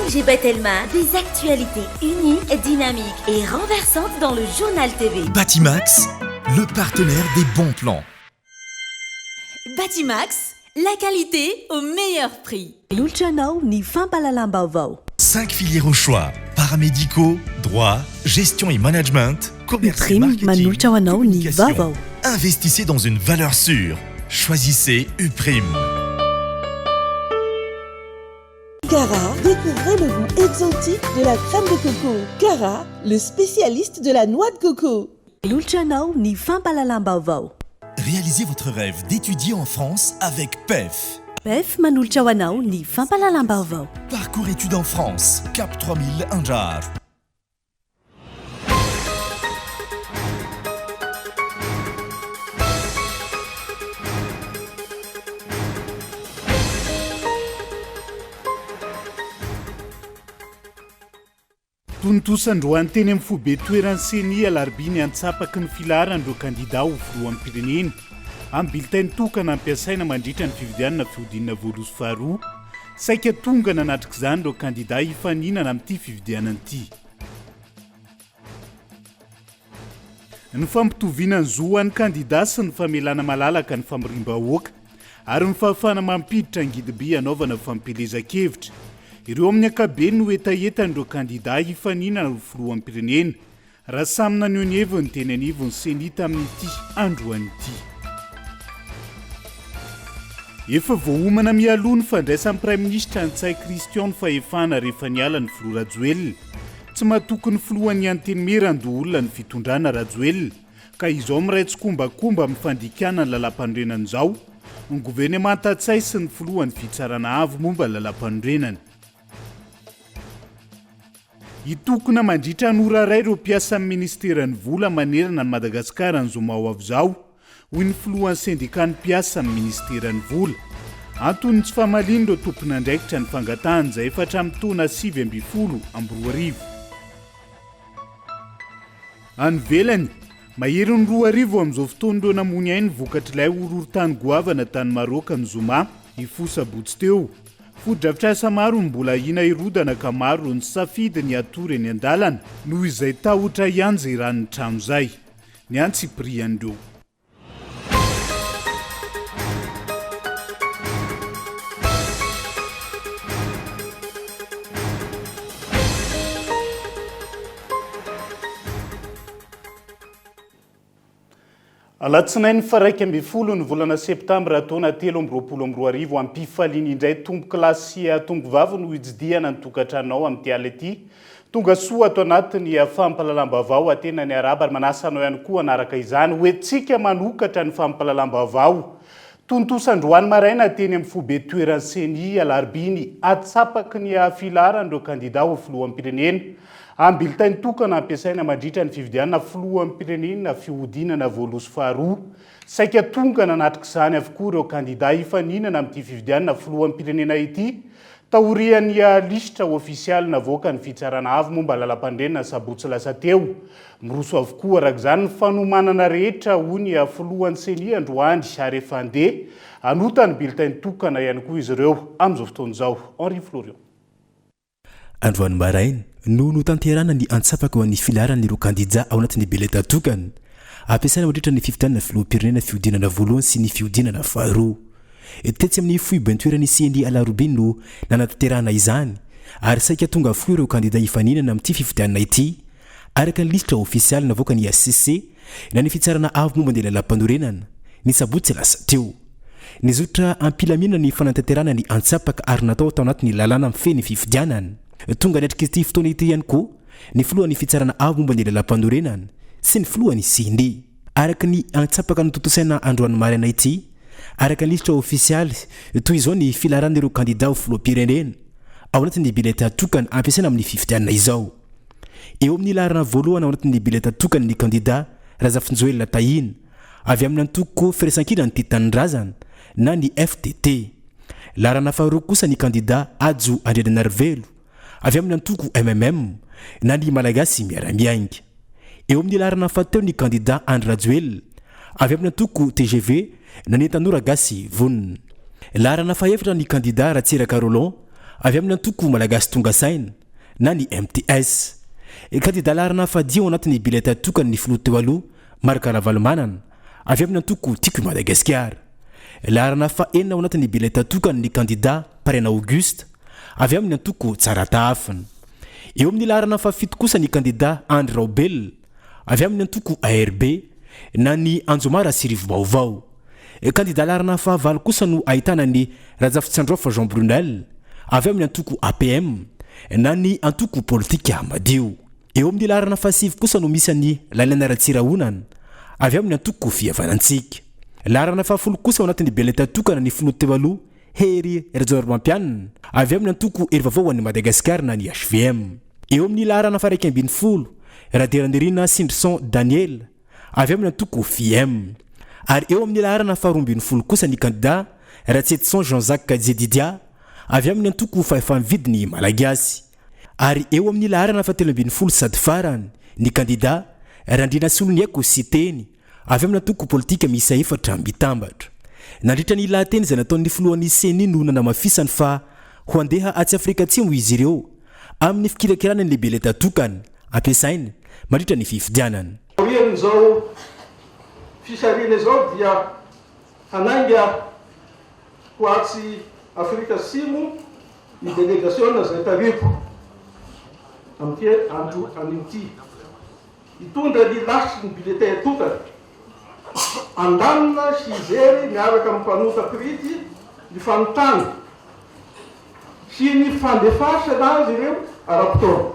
Najib Telma, des actualités uniques, dynamiques et renversantes dans le journal TV. Batimax, le partenaire des bons plans. Batimax, la qualité au meilleur prix. Lulchanao ni fampalalambaovao. 5 filières au choix, paramédicaux, droit, gestion et management, commerce et marketing, communication. Investissez dans une valeur sûre. Choisissez Uprime. Cara, découvrez le goût exotique de la crème de coco. Cara, le spécialiste de la noix de coco. Lulchanao ni fampalalambaovao. Réalisez votre rêve d'étudier en France avec PEF. PEF manulchawanao ni fampalalambaovao. Parcours études en France, Cap 3000 Anjar. Tonontosandroany teny amin'ny fobe toeran'ny seni alarobiny antsapaky ny filaharandreo kandida ho filohan'ny pirenena amin'ny bilitainy tokana ampiasaina mandritra ny fividianana fihodinana voaloso faharoa saika tonga nanatrika izany ireo kandida hifaninana amin'ity fividianana ity. Ny fampitoviana ny zoan'ny kandida sy ny famelana malalaka ny famirim-bahoaka ary ny fahafahana mampiditra ny gidiby anaovana fampelezan-kevitra. Ireo amin'ny ankabeny no etaetan'ireo kandida hifaninana ho filohan'ny pirenena raha samy nanionevy ny teny anivo ny seni tamin'ity androan'ity. Efa voahomana mialoha ny fandraisan'ny praiminisitra Ntsay Christian fahefana rehefa niala ny filoha Rajoelina. Tsy mahatoky ny filohan'ny Antenimierandoholona ny fitondrana Rajoelina ka izao miray tsokombakomba amin'ny fandikana ny lalam-panorenana izao ny governemanta Ntsay sy ny filohan'ny fitsarana avo momba ny lalam-panorenana. Hitokona mandritra ny ora iray ireo mpiasa amin'ny ministeran'ny vola manerana ny Madagasikara ny zoma ho avy izao hoy ny filohan'ny sendikan'ny mpiasa amin'ny ministeran'ny vola. Antony tsy fahamaliana ireo tompon'andraikitra ny fangatahana izay efa hatramin'ny taona 2012. Any ivelany, mahery ny 2000 amin'izao fotoana ireo namony ainy vokatra ilay horohorontany goavana tany Maroka ny Zoma hifosabotsy teo. Foto-drafitrasa maro ny mbola hina irodana ka maro ny safidy ny atory eny an-dalana noho izay tahotra ihany izay ran'ny trano izay. Ny antsiprian'ireo. Alatsinainy faraika amby folo ny volana septambra taona 2024 ampifaliany indray tombo klasy tombo vavy no hijidiana ny tokantranao amin'ny ala ity. Tonga soa ato anatiny fampalalam-baovao atena ny araba ary manasanao ihany koa anaraka izany hoentsika manokatra ny fampalalam-baovao. Tonontosandroany maraina teny amin'ny fobe toeran'ny seni alarobiny atsapaky ny filaharandreo kandida ho filohan'ny pirenena. Amin'ny bilitainy tokana ampiasaina mandritra ny fividianana filohan'ny pirenena fihodinana voaloso faharoa saika tonga nanatrika izany avokoa ireo kandida hifaninana amin'ity fividianana filohan'ny pirenena ity tahorian'ny lisitra ofisialy navoaka ny fitsarana avo momba lalam-pandrenana sabotsy lasa teo. Miroso avokoa araka izany ny fanomanana rehetra hoy ny filohan'ny seni androany ary efa andeha anotany bilitainy tokana ihany koa izy ireo amin'izao fotoana izao. Henri Florian. Androany maraina no notanterana ny antsapaka ho an'ny filaharan'ireo kandida ao anatin'ny bileta tokana ampiasaina mandritra ny fividianana filoham-pirenena fihodinana voalohany sy ny fihodinana faharoa. Tetsy amin'ny foibe toeran'ny seni alarobiny no nanatanterahana izany ary saika tonga avokoa ireo kandida hifaninana amin'ity fividianana ity araka ny lisitra ofisialy navoaka ny ACC na ny fitsarana avo momba ny lalam-panorenana ny sabotsy lasa teo. Nizotra ampilamina ny fanantanterahana ny antsapaka ary natao tao anatin'ny lalàna mifeny fividianana. Tonga niatrika ity fotoana ity ihany koa ny filohan'ny fitsarana avo momba ny lalam-panorenana sy ny filohan'ny seni. Araka ny antsapaka notontosaina androany maraina ity araka ny lisitra ofisialy toy izao ny filaharan'ireo kandida ho filoham-pirenena ao anatin'ny bileta tokana ampiasaina amin'ny fividianana izao. Eo amin'ny laharana voalohany ao anatin'ny bileta tokana ny kandida Razafinjoelina Tahina avy amin'ny antoko firaisankina ny Titanindrazana na ny FDT. Laharana faharoa kosa ny kandida Ajo Andrianarivelo avy amin'ny antoko MMM na ny Malagasy miaramiainga. Eo amin'ny laharana fahatelo ny kandida Andry Rajoelina avy amin'ny antoko TGV na ny Tanora Gasy Vonona. Laharana fahaefatra ny kandida Ratsiraka Roland avy amin'ny antoko malagasy tonga saina na ny MTS. Kandida larana fadio anatin'ny bileta tokany ny filoha teo aloha Marc Ravalomanana avy amin'ny antoko Tiako Madagasikara. Larana faenina ao anatin'ny bileta tokany ny kandida Parena Auguste avy amin'ny antoko Tsarata Afina. Eo amin'ny larana fafito kosa ny kandida André Raubel avy amin'ny antoko ARB na ny Anjomara Sirivo Baovao. Kandida larana fahavalo kosa no ahitana ny Rajafitsandrofa Jean Brunel avy amin'ny antoko APM na ny antoko politika madio. Eo amin'ny larana fahasivy kosa no misy ny Lalana Ratsiraonana avy amin'ny antoko Fihavanantsika. Larana fahafolo kosa ao anatin'ny bileta tokana ny filoha teo aloha Hery Rampianina avy amin'ny antoko Herivavao an'i Madagasikara na ny HVM. Eo amin'ny larana faha 12 Raderanderina Sindrison Daniel avy amin'ny antoko FM. Ary eo amin'ny larana faha 12 kosa ny kandida Ratsetson Jean-Jacques Kadzedidia avy amin'ny antoko fahefa-mividiny malagasy. Ary eo amin'ny larana faha 13 sady farany ny kandida Randrina Soloniako Siteny avy amin'ny antoko politika miisa 4 mitambatra. Nandritra ny lahateny izay nataon'ny filohan'ny CENI no nanamafisany fa ho andeha atsy Afrika Atsimo izy ireo amin'ny fikirakirana ny bileta tokany ampiasainy mandritra ny fifidianana. Zao fisarina zao dia hananga ho atsy Afrika Atsimo ny delegation zay tariko amin'ity hitondra ny lasitry ny bileta tokany andamina sy izery miaraka amin'ny mpanota prity ny fanotana sy ny fandefasana azy ireo ara-potoana.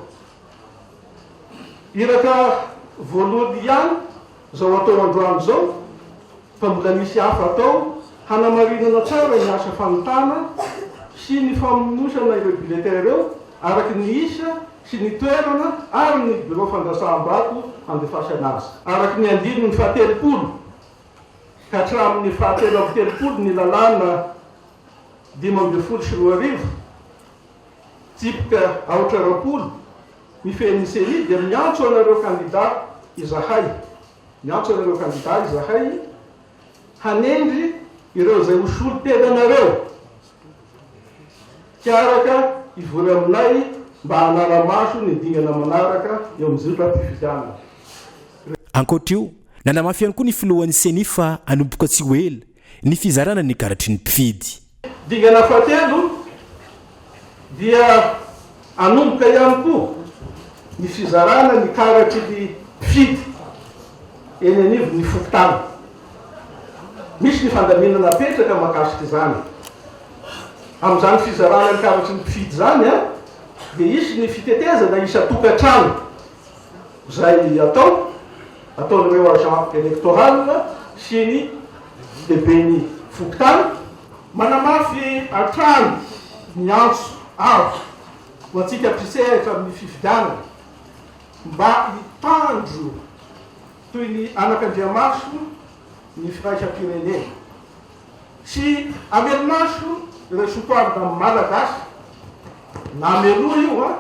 Iraka voalohany ihany zao atao androany zao fa mbola misy hafa atao hanamarinana tsara ny asa fanotana sy ny famonosana ireo bileta ireo araky ny isa sy ny toerana ary ny bureau fandrasam-bato handefasana azy. Araky ny andininy fahatelopolo ka hatramin'ny fahatelo amby telopolo ny lalàna 15 sy 20 tsipika 4 mifehin'ny CENI dia miantso anareo kandida izahay. Miantso anareo kandida izahay hanendry ireo zay hosolo tenanareo kiaraka ivory aminay mba hanara-maso ny dingana manaraka eo amin'izay fifidianana. Ankoatr'io nanamafy ihany koa ny filohan'ny CENI fa anomboka tsy ho ela ny fizarana ny karatry ny mpifidy. Dingana fahatelo dia anomboka ihany koa ny fizarana ny karatry ny mpifidy eny anivo ny fokotany. Misy ny fandaminana apetraka mahakasiky izany. Amin'izany fizarana ny karatry ny mpifidy zany dia isy ny fitetezana isa tokantrano zay ataon'ireo agent électoral sy ny lehiben'ny fokotany manamafy atrano miantso avo ho antsika mpisehatra amin'ny fifidianana mba hitandro toy ny anak'Andriamaso ny firaisam-pirenena sy amelonaso ireo sotoavina amin'ny malagasy na ameloa io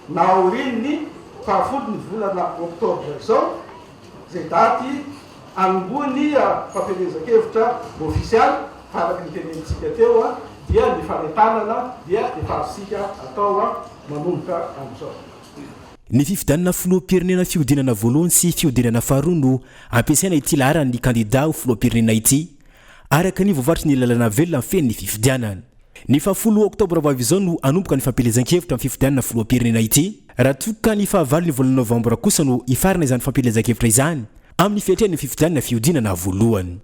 na aoriny fahafolo ny volana oktobra zao zay daty angony fampielezan-kevitra ofisialy araky ny tenenitsika teo dia ny fanetanana dia efa asika atao manomboka amin'izao. Ny fifidianana filoham-pirenena fihodinana voalohany sy fihodinana faharoa no ampiasaina ity laharany kandida ho filoham-pirenena ity araka ny voavatry ny lalana velona feny ny fifidianana. Ny 10 oktobra vavy izao no anomboka ny fampielezan-kevitra amin'ny fifidianana filoham-pirenena ity. Raha toka ny fahavalo ny volana novambra kosa no ifarana izany fampielezan-kevitra izany amin'ny fiatrehany fifidianana fihodinana voalohany.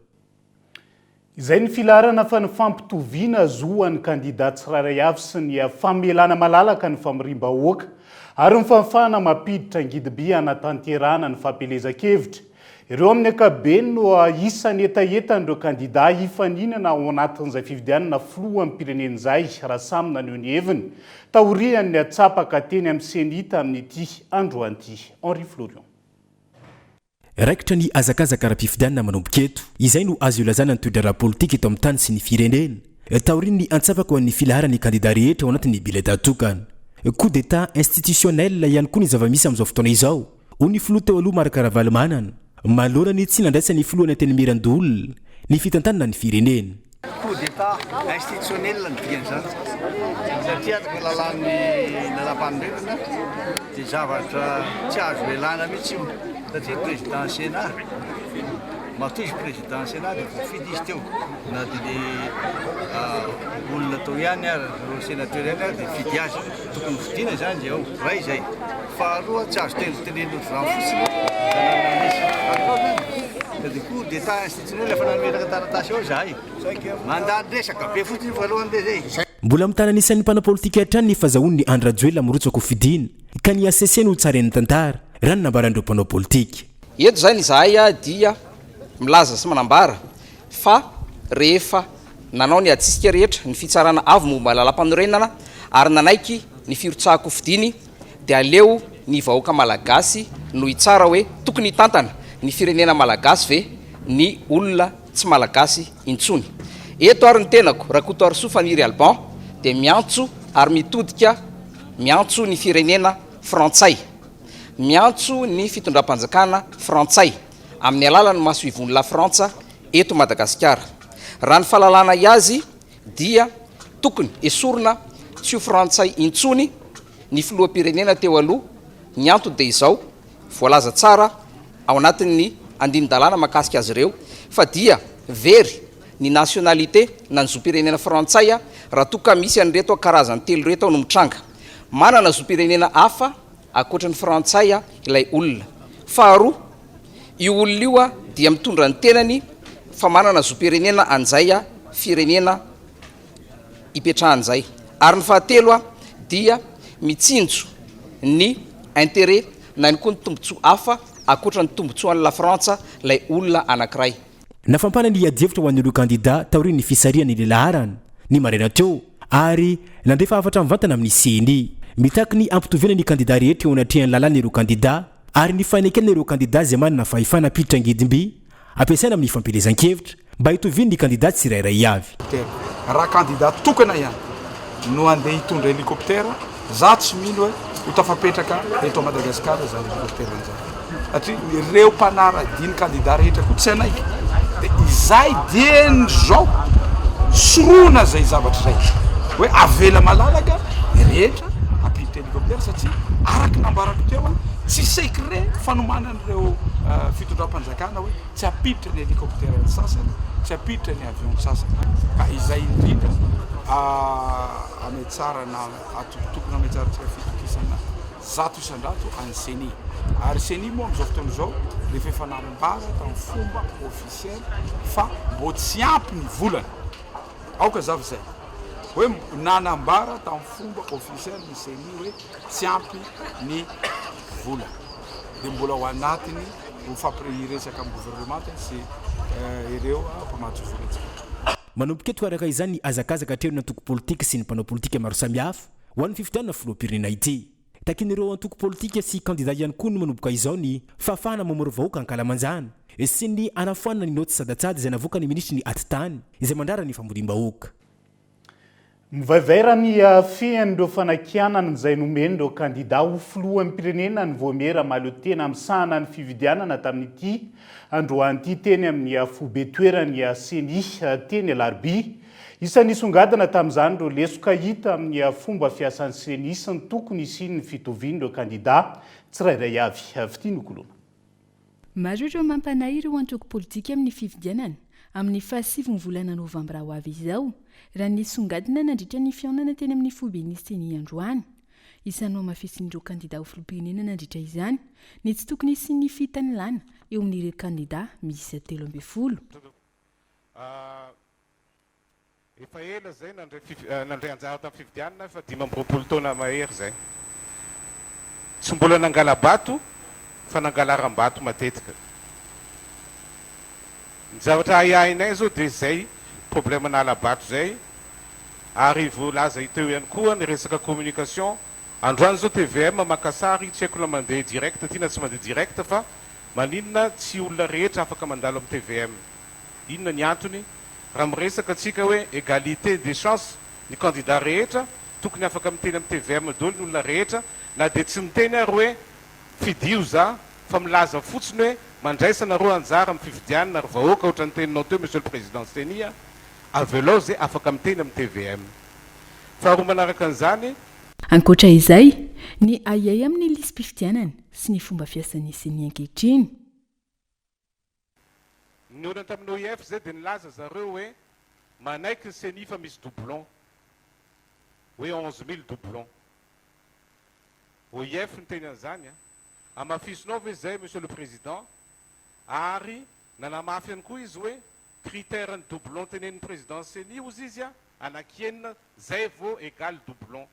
Izay ny filarana fa ny fampitoviana zoan'ny kandida tsiraray avy sy ny famelana malalaka ny famirim-bahoaka ary ny famafana mampiditra angidiby anatanterana ny fampielezan-kevitra. Ireo amin'ny ankabeny no isan'ny etaetan'ireo kandida hifaninana ao anatin'izay fifidianana filohan'ny pirenena izay raha samy naneho ny heviny taorian'ny atsapaka teny amin'ny CENI tamin'ity androan'ity. Henri Florian. Raikitra ny azakazaka ara-pifidianana manomboka eto izay no azo ilazana ny toedrara politika eto amin'ny tany sy ny firenena taorian'ny antsapaka ho an'ny filaharany kandida rehetra ao anatin'ny bileta tokana. Coup d'état institutionnel ihany koa ny zava-misy amin'izao fotoana izao ho ny filoha teo aloha Marc Ravalomanana malohana ny tsy nandraisa ny filohany Antenimierandoholona ny fitantanana ny firenena. coup d'état institutionnel ny diany zany satria atoko lalan'ny lalam-panombenana dia zavatra tsy azo elana mihitsy io satria président sénat matoy izy président sénat dia voafidy izy teo na dia olona tao ihany ary ro sénateur ihany ary dia fidy azy tokony fidiana zany dia ao ray izay faharoa tsy azo tenenteneno zany fotsiny dia coup d'état institutionnel efa nanometaka taratasy ao zahay mandady resaka be fotsiny voalohany dia zay mbola mitana anisan'ny mpanapolitika hatrany ny fahazahoany ny Andra Joel mirotsako fidiana ka ny ACC no tsarainy tantara raha ny nambaran'ireo mpanao politika. Eto zany zahay dia milaza sy manambara fa rehefa nanao ny atsisika rehetra ny fitsarana avy momba lalam-panorenana ary nanaiky ny firotsahako fidiny dia aleo ny vahoaka malagasy no itsara hoe tokony tantana ny firenena malagasy ve ny olona tsy malagasy intsony. Eto ary ny tenako Rakoto Sofaniry Alban dia miantso ary mitodika miantso ny firenena frantsay, miantso ny fitondram-panjakana frantsay amin'ny alalany maso ivony la Frantsa eto Madagasikara. Raha ny fahalalana azy dia tokony esorina tsy ho frantsay intsony ny filoham-pirenena teo aloha. Ny antony dia izao voalaza tsara ao anatin'ny andinin-dalàna mahakasika azy ireo fa dia very ny nationalité na ny zoam-pirenena frantsay raha toka misy an'ireto karazany telo reto ao no mitranga. Manana zoam-pirenena hafa ankoatran'ny frantsay ilay olona. Faharoa, io olona io dia mitondra ny tenany fa manana zoam-pirenena an'izay firenena ipetrahan'izay. Ary ny fahatelo dia mitsinjo ny intérêt na ny koa ny tombontsoa hafa ankoatran'ny tombontsoan'ny la Frantsa ilay olona anankiray. Nafampana ny adievitra ho an'ireo kandida taorian'ny fisariany lehilaharany ny maraina teo ary nandefa afatra mivantana amin'ny CNI mitaky ny ampitoviana ny kandida rehetra eo anatrehan'ny lalàna ireo kandida ary ny fainekana ireo kandida izay manana fahefana apiditra angidimby ampiasaina amin'ny fampelezan-kevitra mba hitoviany ny kandida tsirairay avy. Raha kandida tokana ihany no andeha hitondra hélicoptère za tsy mino hoe ho tafapetraka eto Madagasikara zany hélicoptère an'izany satria ireo mpanara-diny kandida rehetra koa tsy anaiky dia izay dieny zao soroana zay zavatra zay hoe avela malalaka rehetra apiditra hélicoptère satria araky nambarako teo tsy secret fanomanan'ireo fitondram-panjakana hoe tsy apiditra ny hélicoptère ny sasany tsy apiditra ny avion sasany ka izay indrindra ametsara na tokony ametsaratsika fitokisana zato isan-drato any CNI ary CNI moa amin'izao fotoana izao rehefa efa nambara tamin'ny fomba officiel fa mbo tsy ampy ny volana aoka zavy zay hoe nanambara tamin'ny fomba officiel ny CNI hoe tsy ampy ny volana dia mbola ao anatiny ho fampiresaka amin'ny gouvernement sy ireo mpamatsy volantsika. Manomboka eto araka izany ny azakazaka hatrero ny antoko politika sy ny mpanao politika maro samihafa ho an'ny fifidianana filoham-pirenena ity. Takin'ireo antoko politika sy kandida ihany koa no manomboka izao ny fahafahana mamory vahoaka ankalamanjana sy ny anafoanana ny noty sadatsada izay navoaka ny ministry ny atitany izay mandrara ny fambolim-bahoaka. Mivaivera ny fean'ireo fanakianana izay nomen'ireo kandida ho filohan'ny pirenena ny voamera maleo tena misahana ny fividianana tamin'ity androan'ity teny amin'ny fobe toerany CNI teny Alarobia. Isan'ny songadina tamin'izany ireo lesoka hita amin'ny fomba fiasan'ny CNI sy ny tokony isiny ny fitovian'ireo kandida tsirairay avy. Fitiny kolona. Maro ireo mampanahy ireo antoko politika amin'ny fividianana amin'ny fahasivy volana novambra ho avy izao raha ny songadina nandritra ny fiaonana teny amin'ny foben'ny CNI androany. Isanao mafisin'ireo kandida ho filoham-pirenena nandritra izany ny tsy tokony isiny fitany lana eo amin'ireo kandida misy 13. Efa ela zay nandray anjara tamin'ny fividianana fa 20 taona mahery zay. Tsy mbola nangala bato fa nangala aram-bato matetika. Ny zavatra ahiahinay zao dia zay problème nala bato zay ary voalaza teo ihany koa ny resaka communication. Androany zao TVM makasary tsy haiko na mandeha direct ty na tsy mandeha direct fa maninona tsy olona rehetra afaka mandalo amin'ny TVM. Inona ny antony? Raha miresaka atsika hoe égalité des chances ny candidat rehetra tokony afaka miteny amin'ny TVM daholo ny olona rehetra na dia tsy miteny ary hoe fidio za fa milaza fotsiny hoe mandraisana roa anjara amin'ny fividianana ary vahoaka ohatran'ny teninao teo monsieur le président CNI avy alao zay afaka miteny amin'ny TVM. Faharoa manaraka an'izany ankoatra izay ny ayay amin'ny lisym-pifidianana sy ny fomba fiasan'ny seny ankehitriny. Ny olona tamin'ny OIF zay dia nilaza zareo hoe manaiky ny CENI fa misy doublon hoe 11 000 doublon. OIF ny teny an'izany amafisinao ve zay monsieur le président ary nanamafy ihany koa izy hoe critère ny doublon tenen'ny président CENI ozy izy anakienina zay vao égal doublon.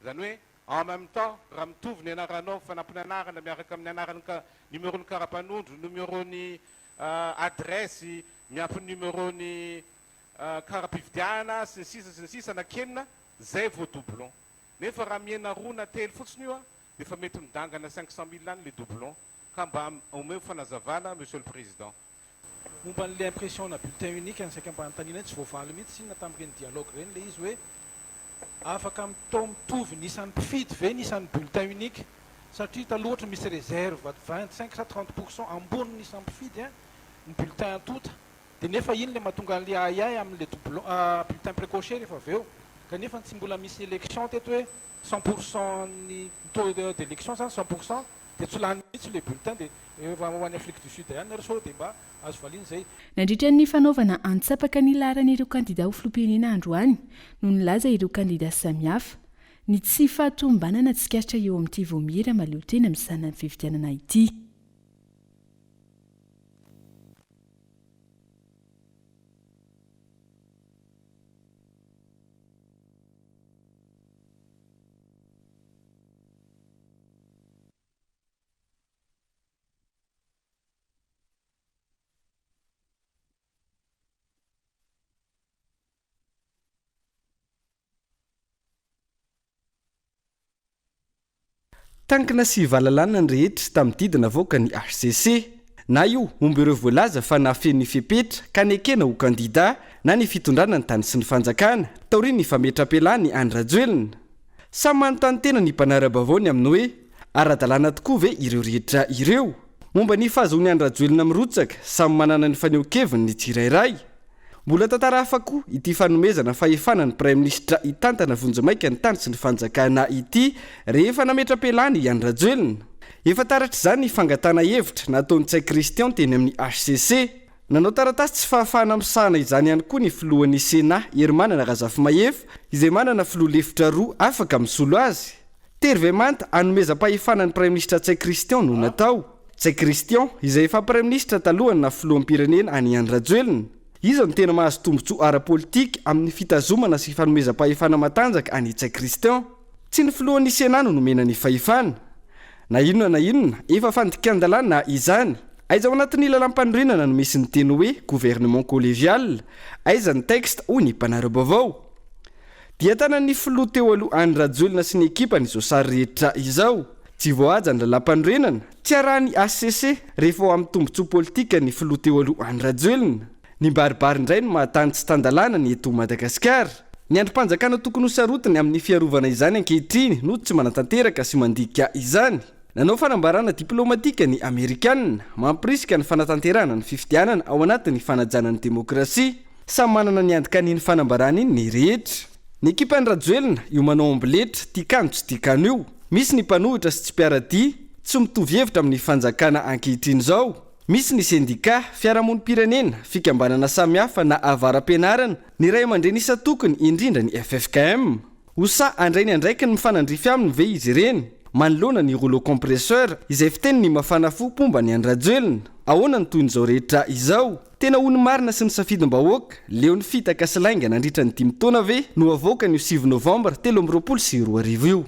Zany hoe en même temps raha mitovy ny anaranao fanampiny anarana miaraka amin'ny anarany numéro ny karapanondro, numéro ny adresse miampy numéro ny karapividiana sy ny sisa anakenina zay vao doublon. Nefa raha miena roa na telo fotsiny io dia efa mety midangana 500 000 any le doublon. Ka mba omeo fanazavana monsieur le président. Momba n'le impression na bulletin unique ansaika ambantanina tsy voavaly mihitsy na tamin'ireny dialogue reny le izy hoe afaka mitovy nisan'ny mpifidy ve nisan'ny bulletin unique satria taloha ohatra misy réserve 25 sa 30% ambony nisan'ny mpifidy ny bulletin antota dia nefa iny le mahatonga an'le ayay amin'le bulletin précoché rehefa avy eo kanefa tsy mbola misy élection teto hoe 100% ny taux d'élection zany 100% dia tsy lany mihitsy le bulletin dia efa ho any Afrique du Sud ihany ryso dia mba azo valiana zay. Nandritra ny fanaovana antsapaka ny laran'ireo kandida ho filoham-pirenena androany no nilaza ireo kandida samihafa ny tsy fahatombanana tsikaritra eo amin'ity voamira maleo teny amin'ny sanany fifidianana ity. tankina sy vahalalana ny rehetra tamin'ny didina avoaka ny HCC na io momba ireo voalaza fa nafeny fepetra ka nekena ho kandida na ny fitondrana ny tany sy ny fanjakana taoriny fametram-pelany Andry Rajoelina. Samy manontany tena ny mpanara-bavaony amin'ny hoe ara-dalàna tokoa ve ireo rehetra ireo momba ny fahazoany Andry Rajoelina mirotsaka samy manana ny faneho-keviny ny tsirairay. Mbola tantara hafa koa ity fanomezana fahefana ny Prime Ministra hitantana vonjamaika ny tany sy ny fanjakana ity rehefa nametram-pelany Andry Rajoelina. Efa taratra izany ny fangatana hevitra nataon'ny Tsay Christian teny amin'ny HCC. Nanao taratasy tsy fahafahana misahana izany ihany koa ny filohan'ny Sénat Hermanana Razafimahefy izay manana filoha lefitra roa afaka misolo azy. Tervemanta hanomezam-pahefana ny Prime Ministra Tsay Christian no natao. Tsay Christian izay efa Prime Ministra talohany na filoham-pirenena any Andry Rajoelina. Izy no tena mahazo tombotsoa ara-politika amin'ny fitazomana sy fanomezam-pahefana matanjaka any Tsay Christian. Tsy ny filohan'ny Sénat no nomena ny fahefana. Na inona efa fandikan-dalàna izany. Aiza ao anatin'ny lalam-panorenana no misy ny teny hoe gouvernement collégial, aiza ny texte hoy ny mpanara-baovao. Dia tanan'ny filoha teo aloha Andry Rajoelina sy ny ekipa n'izao sary rehetra izao. Tsy voahaja ny lalam-panorenana, tsy arahan'ny HCC rehefa ho amin'ny tombotsoa politika ny filoha teo aloha Andry Rajoelina. Ny baribary indray no mahatany tsy tan-dalàna ny eto Madagasikara. Ny androm-panjakana tokony ho sarotiny amin'ny fiarovana izany ankehitriny no tsy manatanteraka sy mandika izany. Nanao fanambarana diplomatika ny Amerikanina mampirisika ny fanatanterana ny fifidianana ao anatin'ny fanajana ny demokrasia. Samy manana ny andinkaniny fanambarana iny ny rehetra. Ny ekipa ny Rajoelina io manao ambiletra tikano tsy tikano io. Misy ny mpanohitra sy tsy mpiaradia tsy mitovy hevitra amin'ny fanjakana ankehitriny izao. Misy ny sendika, fiarahamonim-pirenena, fikambanana samihafa na avaram-pianarana, ny ray aman-dreny isa-tokony indrindra ny FFKM. Osa andrainy andraiky ny mifanandrify aminy ve izy ireny. Manoloana ny rouleau compresseur izay fiteny ny mafana fo pomba ny Andry Rajoelina. Ahoana ny toy n'izao rehetra izao. Tena hono marina sy ny safidim-bahoaka leo ny fitaka sy lainga nandritra ny 5 taona ve no avoaka ny 7 novambra 2024 io.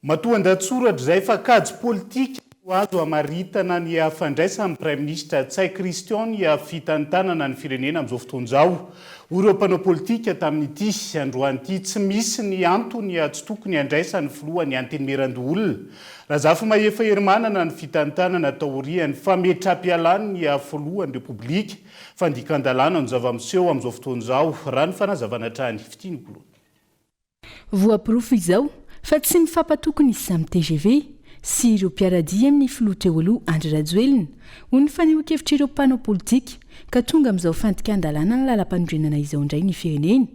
Matoan-datsoratra izay fa kajy politika azo amaritana ny fandraisan'ny Prime Ministre Tsay Christian ny fitantanana ny firenena amin'izao fotoan'izao. Ireo mpanao politika tamin'ity androany ity tsy misy ny antony tsy tokony andraisan'ny filohany anteneran-dolona. Razafimahefy Hermanana ny fitantanana taorian'ny fametram-pialany ny filohan'ny Repoblika fandikan-dalàna no zava-miseho amin'izao fotoan'izao raha ny fanazavana trany fitiany. Voaporofo izao fa tsy mifampatokony izy samy TGV sy ireo mpiaradia amin'ny filoha teo aloha Andry Rajoelina ho ny fanehoan-kevitra ireo mpanao politika ka tonga amin'izao fandikan-dalàna ny lalam-panondrenana izao indray ny firenena.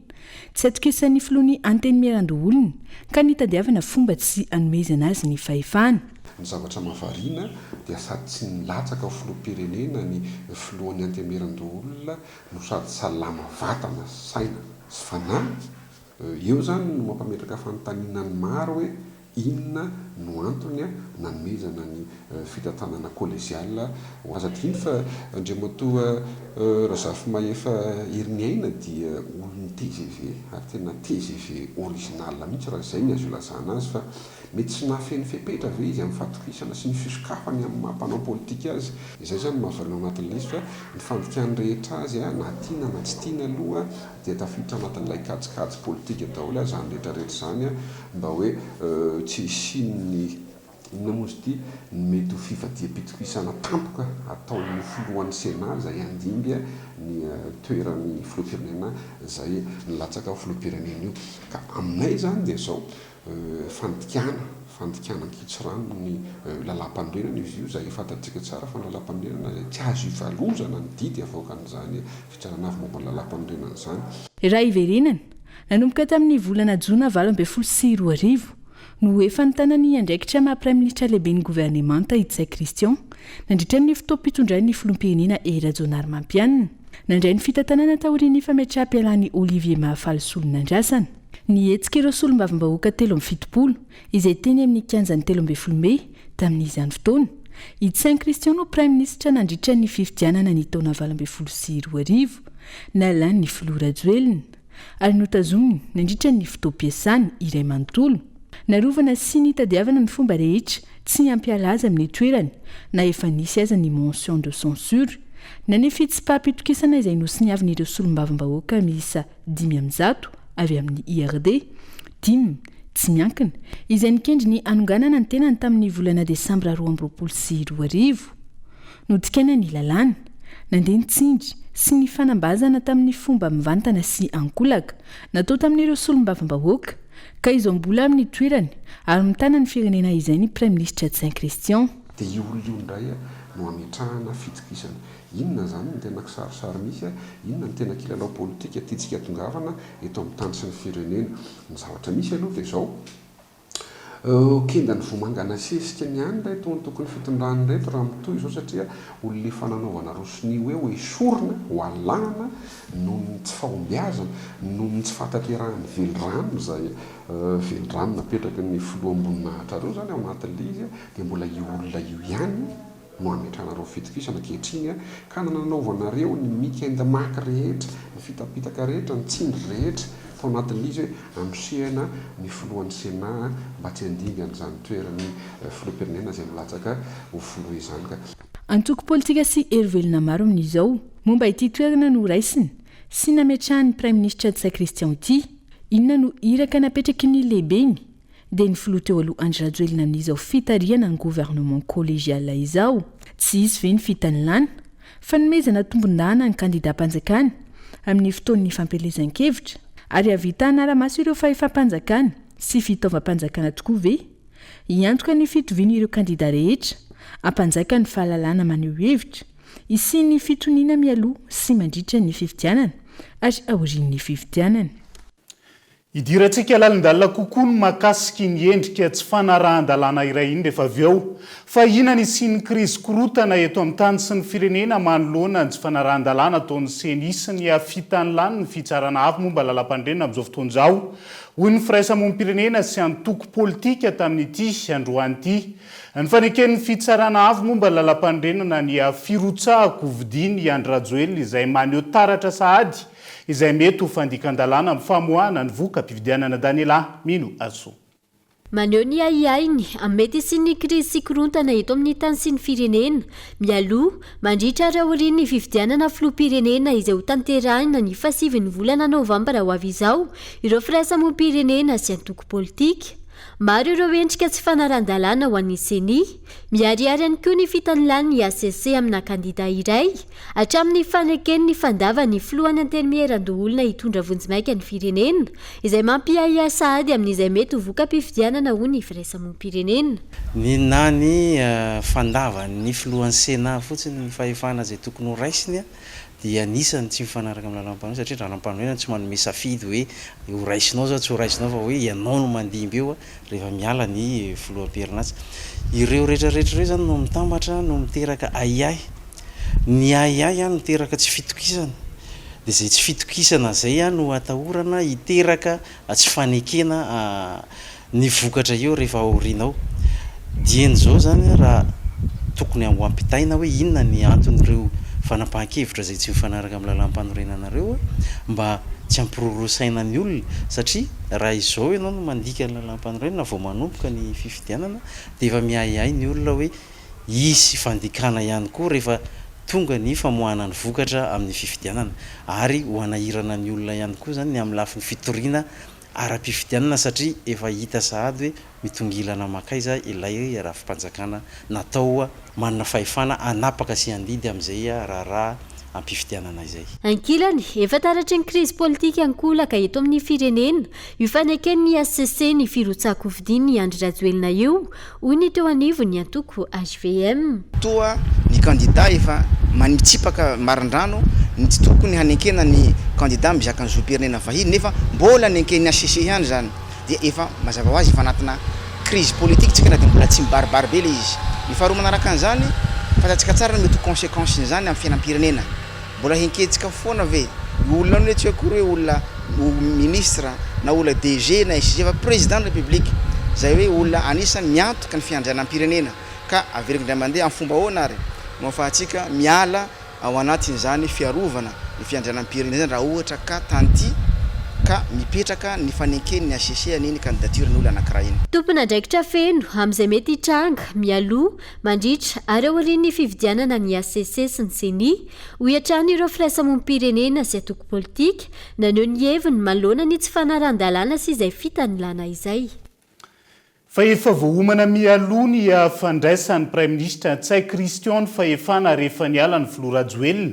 Tsy atokesan'ny filohan'ny anteny miarandoolona ka nitadiavana fomba tsy anomezana azy ny fahefana. Ny zavatra mahavariana dia sady tsy nilatsaka filoham-pirenena ny filohan'ny antemeran-doolona no sady salama vatana saina sy fanahy. Eo zany no mampametraka fanontanianany maro hoe inona no antony nanomezana ny fitantanana kolleziala ho aza diny fa andriamatoa Razafy Mahefa Heriniaina dia olony TGV ary tena TGV original mihitsy raha izay ny azo ilazana azy fa mety tsy nahafeny fepetra ve izy amin'ny fatokisana sy ny fisokafany amin'ny mampanao politika azy. Izay zany mahavarina anatin'ilay izy fa ny fandikany rehetra azy na tiana na tsy tiana aloha dia tafiditra anatin'ilay kajikajy politika daholo zany rehetrarehetra zany mba hoe tsy isin'ny namozy ty mety ho fivadiam-pitokisana tampoka ataon'ny filohan'ny Sena izay andimby ny toeran'ny filoham-pirenena izay nilatsaka ho filoham-pirenena io. Ka aminay zany dia zao fandikana ankitsirano ny lalam-pandrenana izy io izay fantatsika tsara fa ny lalam-pandrenana izay tsy azo ivalozana ny didy avoakan'izany fitsarana avy momba ny lalam-pandrenana izany. Raha iverenana nanomboka tamin'ny volana Jona 2024 no efa nitanany andraikitra maha-praiminisitra lehiben'ny gouvernemanta Itsay Christian nandritra ny fotoam-pitondran'ny filoham-pirenena Rajonary Mampianina nandray ny fitantanana taorian'ny fametraha-pialany Olivier Mahafaly Solonandrasana. Nihetsiky ireo solombavambahoaka 17 izay teny amin'ny kianjan'ny 13 Mey tamin'izany fotoana. Itsay Christian no praiminisitra nandritra ny fifidianana ny taona 2024 nalany ny filoha Rajoelina ary notazominy nandritra ny fotoam-piasany iray manontolo. Narovana sy nitadiavana ny fomba rehetra tsy ampialaza amin'ny toerany na efa nisy aza ny mention de censure na ny fitsipaham-pitokisana izay nosiniavin'ireo solombavambahoaka miisa 500 avy amin'ny IRD 10 tsy miankina izay nikendry ny anonganana ny tenany tamin'ny volana Desambra 2022 nodikana ny lalàna nandeha nitsindry sy ny fanambazana tamin'ny fomba mivantana sy ankolaka natao tamin'ireo solombavambahoaka ka izo mbola amin'ny toerany ary mitana ny firenena izay ny praiminisitra Itsay Christian. Dia io olona io indray no ametrahana fitokisana. Inona zany ny tena kisarisary misy inona ny tena kilalao politika tiantsika tongavana eto amin'ny tany sy ny firenena. Ny zavatra misy aloha dia izao kendany vomangana sesika niany ray tony tokony fitondrany reto raha mitoy izao satria olona fananaovana rosiny hoe ho esorina ho alana noho ny tsy fahombiazana noho ny tsy fahatanterahany velorano izay velorano napetraka ny filoha amboninahitra reo zany ao anatin'ilay izy dia mbola io olona io ihany no ametrahana reo fitokisana ankehitriny ka nananaovanareo ny mikendamaky rehetra ny fitapitaka rehetra ny tsindry rehetra tao anatin'ilay izy hoe anosehana ny filohan'ny Sena mba tsy handingana izany toerany filoham-pirenena izay milatsaka ho filoha izany ka. Antoko politika sy herovelona maro amin'izao momba ity toerana no raisiny sy nametrahan'ny praiminisitra Itsay Christian ity inona no iraka napetraky ny lehibeny dia ny filoha teo aloha Andry Rajoelina amin'izao fitariana ny gouvernement collégial izao tsy izy ve ny fitany lana fa nomezana tombon-dahana ny kandidat-mpanjakana amin'ny fotoan'ny fampelezan-kevitra ary avita anara-maso ireo fahefam-panjakana sy fitaovam-panjakana tokoa ve iantoka ny fitovian'ireo kandidat rehetra ampanjaka ny fahalalana maneho hevitra isian'ny fitoniana mialoha sy mandritra ny fifidianana ary aorian'ny fifidianana. Idirantsika lalindalina kokoa ny makasiky ny endrika tsy fanarahan-dalàna iray iny rehefa avy eo fa inona sy ny krizy korotana eto amin'ny tany sy ny firenena manoloana ny tsy fanarahan-dalàna ataon'ny Sena ny afitany lany ny fitsarana avy momba lalam-pandrenana amin'izao fotoan'izao hoy ny firaisamonim-pirenena sy antoko politika tamin'ity androany ity. Ny faneken'ny fitsarana avy momba lalam-pandrenana ny firotsahako vidiny Andry Rajoelina izay maneho taratra sahady izay mety ho fandikan-dalàna amin'ny famoahana ny voka-pifidianana Daniela Mino Aso. Maneho ny aiainy mety sy ny krizy sy korontana eto amin'ny tany sy ny firenena mialoha mandritra raorian'ny fifidianana filoham-pirenena izay ho tanterahina ny 7 volana Novambra ho avy izao ireo firaisamonim-pirenena sy antoko politika maro ireo endrika tsy fanaran-dalàna ho an'ny seni miariary ihany koa ny fitanilany ACC amina kandida iray hatramin'ny fanekeny ny fandava ny filohany antenimieran-doholona hitondra vonjimaika ny firenena izay mampiaia sahady amin'izay mety ho voka-pifidianana ho ny firaisamonim-pirenena ninany fandava ny filohan'ny sena fotsiny ny fahefana zay tokony ho raisiny dia anisany tsy mifanaraka amin'ny lalam-panoina satria lalam-panoina tsy manome safidy hoe ho raisinao zao tsy ho raisinao fa hoe ianao no mandimby eo rehefa miala ny filoham-perinasa ireo rehetrarehetra ireo zany no mitambatra no miteraka aiay ny aiay no miteraka tsy fitokisana dia zay tsy fitokisana zay no atahorana hiteraka tsy fanekena ny vokatra eo rehefa aorianao dian'izao zany raha tokony ho ampitaina hoe inona ny anton'ireo fanapahan-kevitra zay tsy mifanaraka amin'ny lalam-panorenanareo mba tsy ampirorosaina ny olona satria raha izao ianao no mandika ny lalam-panorenana vao manomboka ny fifidianana dia efa miahiahy ny olona hoe isy fandikana ihany koa rehefa tonga ny famoahana ny vokatra amin'ny fifidianana ary ho anahirana ny olona ihany koa zany ny amin'ny lafin'ny fitoriana ara-pifidianana satria efa hita sahady hoe mitongilana makaiza ilay raha-fampanjakana natao manana fahefana anapaka sy andidy amin'izay raharaha ampifidianana izay ankilany efa taratry ny krizy politika ankolaka eto amin'ny firenena io fanekeny ACC ny firotsako vidiny Andry Rajoelina io hoy ny teo anivo ny antoko HVM toa ny candidat efa manitsipaka marindrano ny tsy tokony hanekena ny candidat mizaka ny zoom-pirenena vahiny nefa mbola hanenkeny ACC ihany zany dia efa mazava ho azy efa anatina crise politique tsika na dia mbola tsy mibaribary be le izy ny faharoa manaraka an'izany fatatsika tsara mety conséquence zany amin'ny fiainam-pirenena mbola henketsika foana ve olona no tsy akory hoe olona ministre na olona DG na SG fa président de la République zay hoe olona anisany miantoka ny fiandrianam-pirenena ka averiko ndray mandeha amin'ny fomba ahoana ary no ahafahantsika miala ao anatin'izany fiarovana ny fiandrianam-pirenena zany raha ohatra ka tanty ka mipetraka ny fanekeny ny ACC aniny candidature ny olona anankiray iny tompona ndraikitra feno amin'izay mety hitranga mialoha mandritra ary aorian'ny fifidianana ny ACC sy ny seni ho hiatrany ireo firaisamonim-pirenena sy atoko politika naneho ny heviny manoloana ny tsy fanaran-dalàna sy izay fitanilana izay fa efa voaomana mialoha ny fandraisan'ny Prime Ministre Ntsay Christian fahefana rehefa niala ny filoha Rajoelina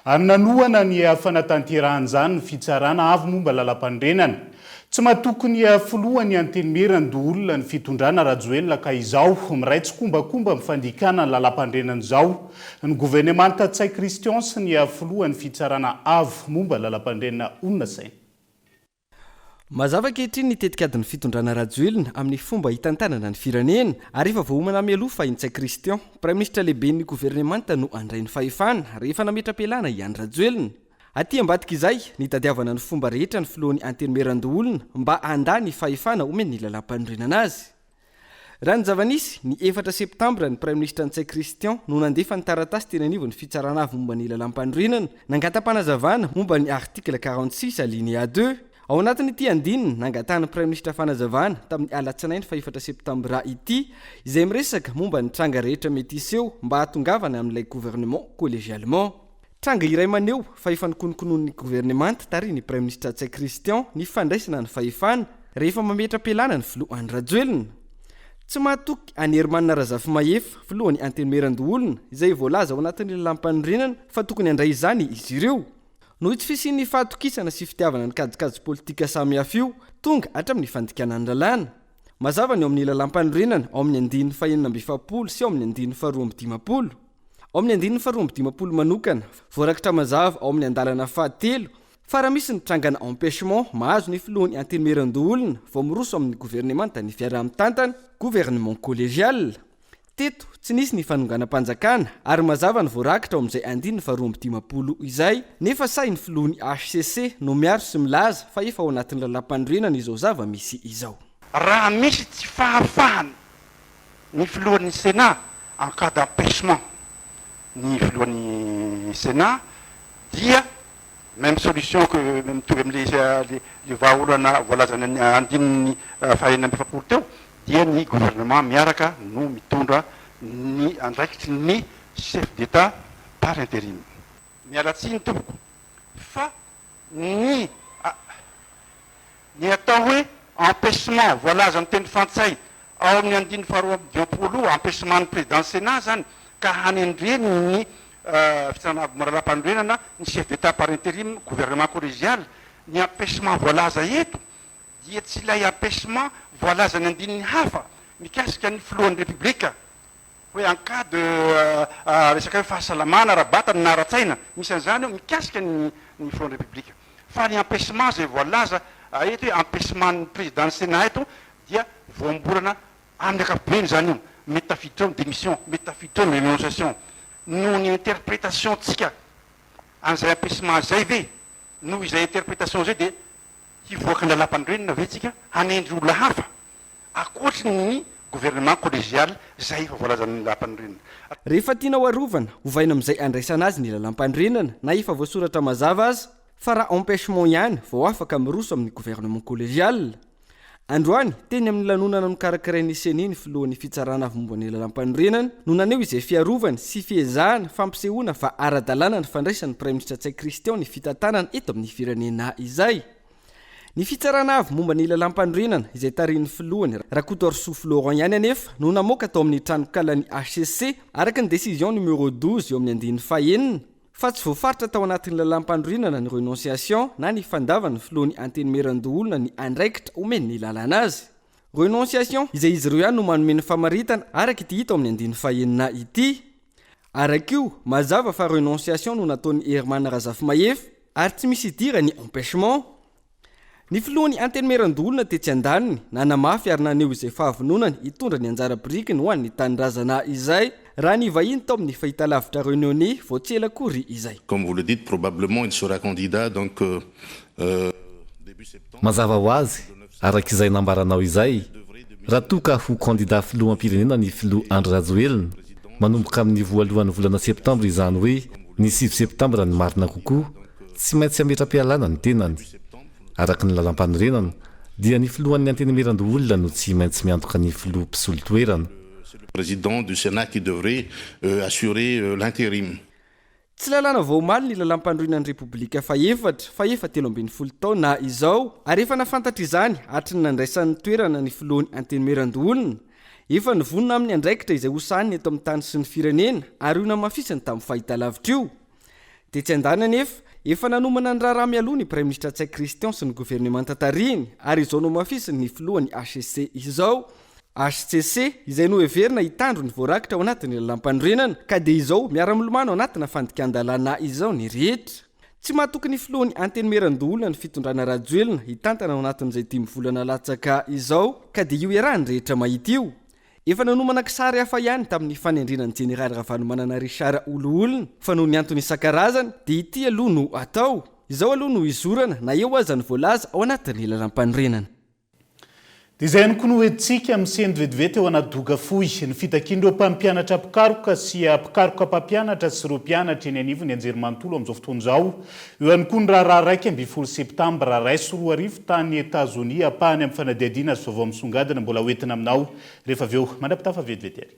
ary nanohana ny fanatanterahana ny fitsarana avy momba lalam-pandrenana tsy matokony filoha ny antenimieran-doholona ny fitondrana Rajoelina ka izao miraitsy kombakomba mifandikana ny lalam-pandrenana izao ny gouvernemanta Ntsay Christian sy ny filoha ny fitsarana avy momba lalam-pandrenana Olona Saina mazava ankehitriny nitetika adiny fitondrana Rajoelina amin'ny fomba hitantanana ny firenena ary efa voaomana mialoha fa Ntsay Christian Prime Ministre lehibe ny gouvernemanta no andray ny fahefana rehefa nametra-pialana i Andry Rajoelina aty ambadika izay nitadiavana ny fomba rehetra ny filohan'ny antenimieran-doholona mba handa ny fahefana omeny ny lalam-panorenana azy raha ny zava-nisy ny 4 septambra ny Prime Ministre Ntsay Christian no nandefa ny taratasy teny anivony fitsarana avy momba ny lalam-panorenana nangatam-panazavana momba ny article 46 alinéa 2 ao anatin'ity andininy nangatahany Prime Ministre fanazavana tamin'ny alatsinainy fa 4 septambra ity izay miresaka momba ny tranga rehetra mety iseho mba hatongavana amin'ilay gouvernement collégialement tranga iray maneo fa efa nikononkonon'ny gouvernemanta tariny Prime Ministre Ntsay Christian ny fandraisana ny fahefana rehefa mametra-pialana ny filoha Andry Rajoelina tsy mahatoky anerymanina razafy mahefa filohan'ny antenimieran-doholona izay voalaza ao anatin'ny lalam-panorenana fa tokony handray izany izy ireo no tsy fisian'ny fahatokisana sy fitiavana ny kajikajy politika samihafa io tonga hatramin'ny fandikana ny lalàna mazava ny ao amin'ny lalam-panorenana ao amin'ny andininy fahenina amby 7 sy ao amin'ny andininy faharoa amby 10 ao amin'ny andininy faharoa amby 10 manokana voarakitra mazava ao amin'ny andalana fahatelo fa raha misy ny trangana empêchement mahazo ny filohan'ny antenimieran-doholona vao miroso amin'ny gouvernemanta ny fiarah-mitantana gouvernement collégial teto tsy nisy ny fanonganam-panjakana ary mazava ny voarakitra ao amin'izay andininy faharoa amby 10 izay nefa say ny filohan'ny HCC no miaro sy milaza fa efa ao anatin'ny lalam-panorenana izao zava-misy izao raha misy tsy fahafahany ny filohan'ny Sénat en cas d'empêchement ny filohan'ny Sénat dia même solution que mitovy amin'le vahaolana voalazany andininy fahenina amby 7 teo dia ny gouvernement miaraka no mitondra ny andraikitry ny chef d'état par intérim mialatsiny tompoko fa ny atao hoe empêchement voalaza ny teny fantsay ao amin'ny andiny faharoa diapolo empêchement ny président sénat zany ka hanendreny ny fitsanavy-marala-pandrenana ny chef d'état par intérim gouvernement collégial ny empêchement voalaza eto dia tsy ilay empêchement voalaza ny andininy hafa mikasika ny filohan'ny république hoe en cas de resaka hoe fahasalamana rabata ny naratsaina misy an'izany eo mikasika ny filohan'ny république fa ny empêchement zay voalaza eto hoe empêchement ny président ny sénat eto dia voambolana amin'ny akapobeny zany io métafiditra eo démission métafiditra eo rénonciation noho ny interprétation tsika an'izay empêchement zay ve noho izay interprétation zay de hivoaka ny lalam-pandrenina ve tsika hanendry olona hafa akoatry ny gouvernement collégial zay efa voalazan'ny lalam-pandrenina rehefa tianao arovana hovaina amin'izay andraisana azy ny lalam-pandrenana na efa voasoratra mazava azy fa raha empêchement ihany vao afaka miroso amin'ny gouvernement collégial androany teny amin'ny lanonana nokarakarainy seniny filohan'ny fitsarana avy momba ny lalam-pandrenana no naneo izay fiarovany sy fiezahana fampisehoana fa ara-dalàna ny fandraisan'ny praiminisitra tsai kristian ny fitantanana eto amin'ny firenena izay ny fitsarana avy momba ny lalam-pandrenana izay tarian'ny filohany Rakotorsou Florent ihany anefa no namoaka tao amin'ny tranokalany HCC araka ny décision numéro 12 eo amin'ny andiny fahenina fa tsy voafaritra tao anatin'ny lalam-pandrenana ny renonciation na ny fandavany filohan'ny antenymeran-doholona ny andraikitra omeny ny lalana azy renonciation izay izy ireo ihany no manome ny famaritana araka ity hita ao amin'ny andiny fahenina ity arak'io mazava fa renonciation no nataon'ny Herman Razafy-Mahefy ary tsy misy idira ny empêchement ny filohan'ny antenymeran-doholona tetsy andaniny nanamafy ary naneo izay fahavononany hitondra ny anjara birikiny ho an'ny tanindrazana izay raha ny vahiny tao amin'ny fahitalavitra réunionnais vao tsy ela kory izay. Comme vous le dites, probablement il sera candidat donc début septembre. Mazava ho azy arak'izay nambaranao izay raha toa ka ho candidat filoham-pirenena ny filoha Andry Rajoelina manomboka amin'ny voalohan'ny volana septambra izany hoe ny 6 septambra ny marina kokoa tsy maintsy ametra-pialana ny tenany araka ny lalam-pandrenana dia ny filohan'ny antenymeran-doholona no tsy maintsy miantoka ny filoha mpisolo toerana. Président du Sénat qui devrait assurer l'intérim. Tsy lalàna vaomaly ny lalam-pandrenan'ny République fa efa 13 taona izao ary efa nafantatra izany hatry ny nandraisan'ny toerana ny filohan'ny antenymeran-doholona efa nivonona amin'ny andraikitra izay hosahany eto amin'ny tany sy ny firenena ary io namafisany tamin'ny fahitalavitra io tetsy andana nefa efa nanomana ny raharaha mialoha ny praiminisitra tsai kristian sy ny gouvernement tatariny ary izao no mafisany ny filohan'ny HCC izao HCC izay no heverina hitandro ny voarakitra ao anatin'ny lalam-pandrenana ka dia izao miara-milomano anatina fandikan-dalàna izao ny rehetra tsy mahatoky ny filohan'ny antenymeran-doholona ny fitondrana Rajoelina hitantana ao anatin'izay 10 volana latsaka izao ka dia io iarahany rehetra mahita io efa nanomana kisary hafa ihany tamin'ny fanendrinan'ny jeneraly Ravalomanana Richard Oloolona fa noho ny antony isan-karazany dia ity aloha no atao izao aloha no izorana na eo aza ny voalaza ao anatin'ny lalam-pandrenana. Dia izay ihany koa no hoentsika amin'ny sendra vetivety eo anaty doka fohy ny fitakian'ireo mpampianatra mpikaroka sy mpikaroka mpampianatra sy ireo mpianatra eny anivony anjerimanontolo amin'izao fotoana izao eo ihany koa ny raharaha raiky 20 septambra ray sy 2 tany Etazonia apahany amin'ny fanadihadiana sy vaovao misongadina mbola hoentina aminao rehefa avy eo mandrapitafa vetivety ary.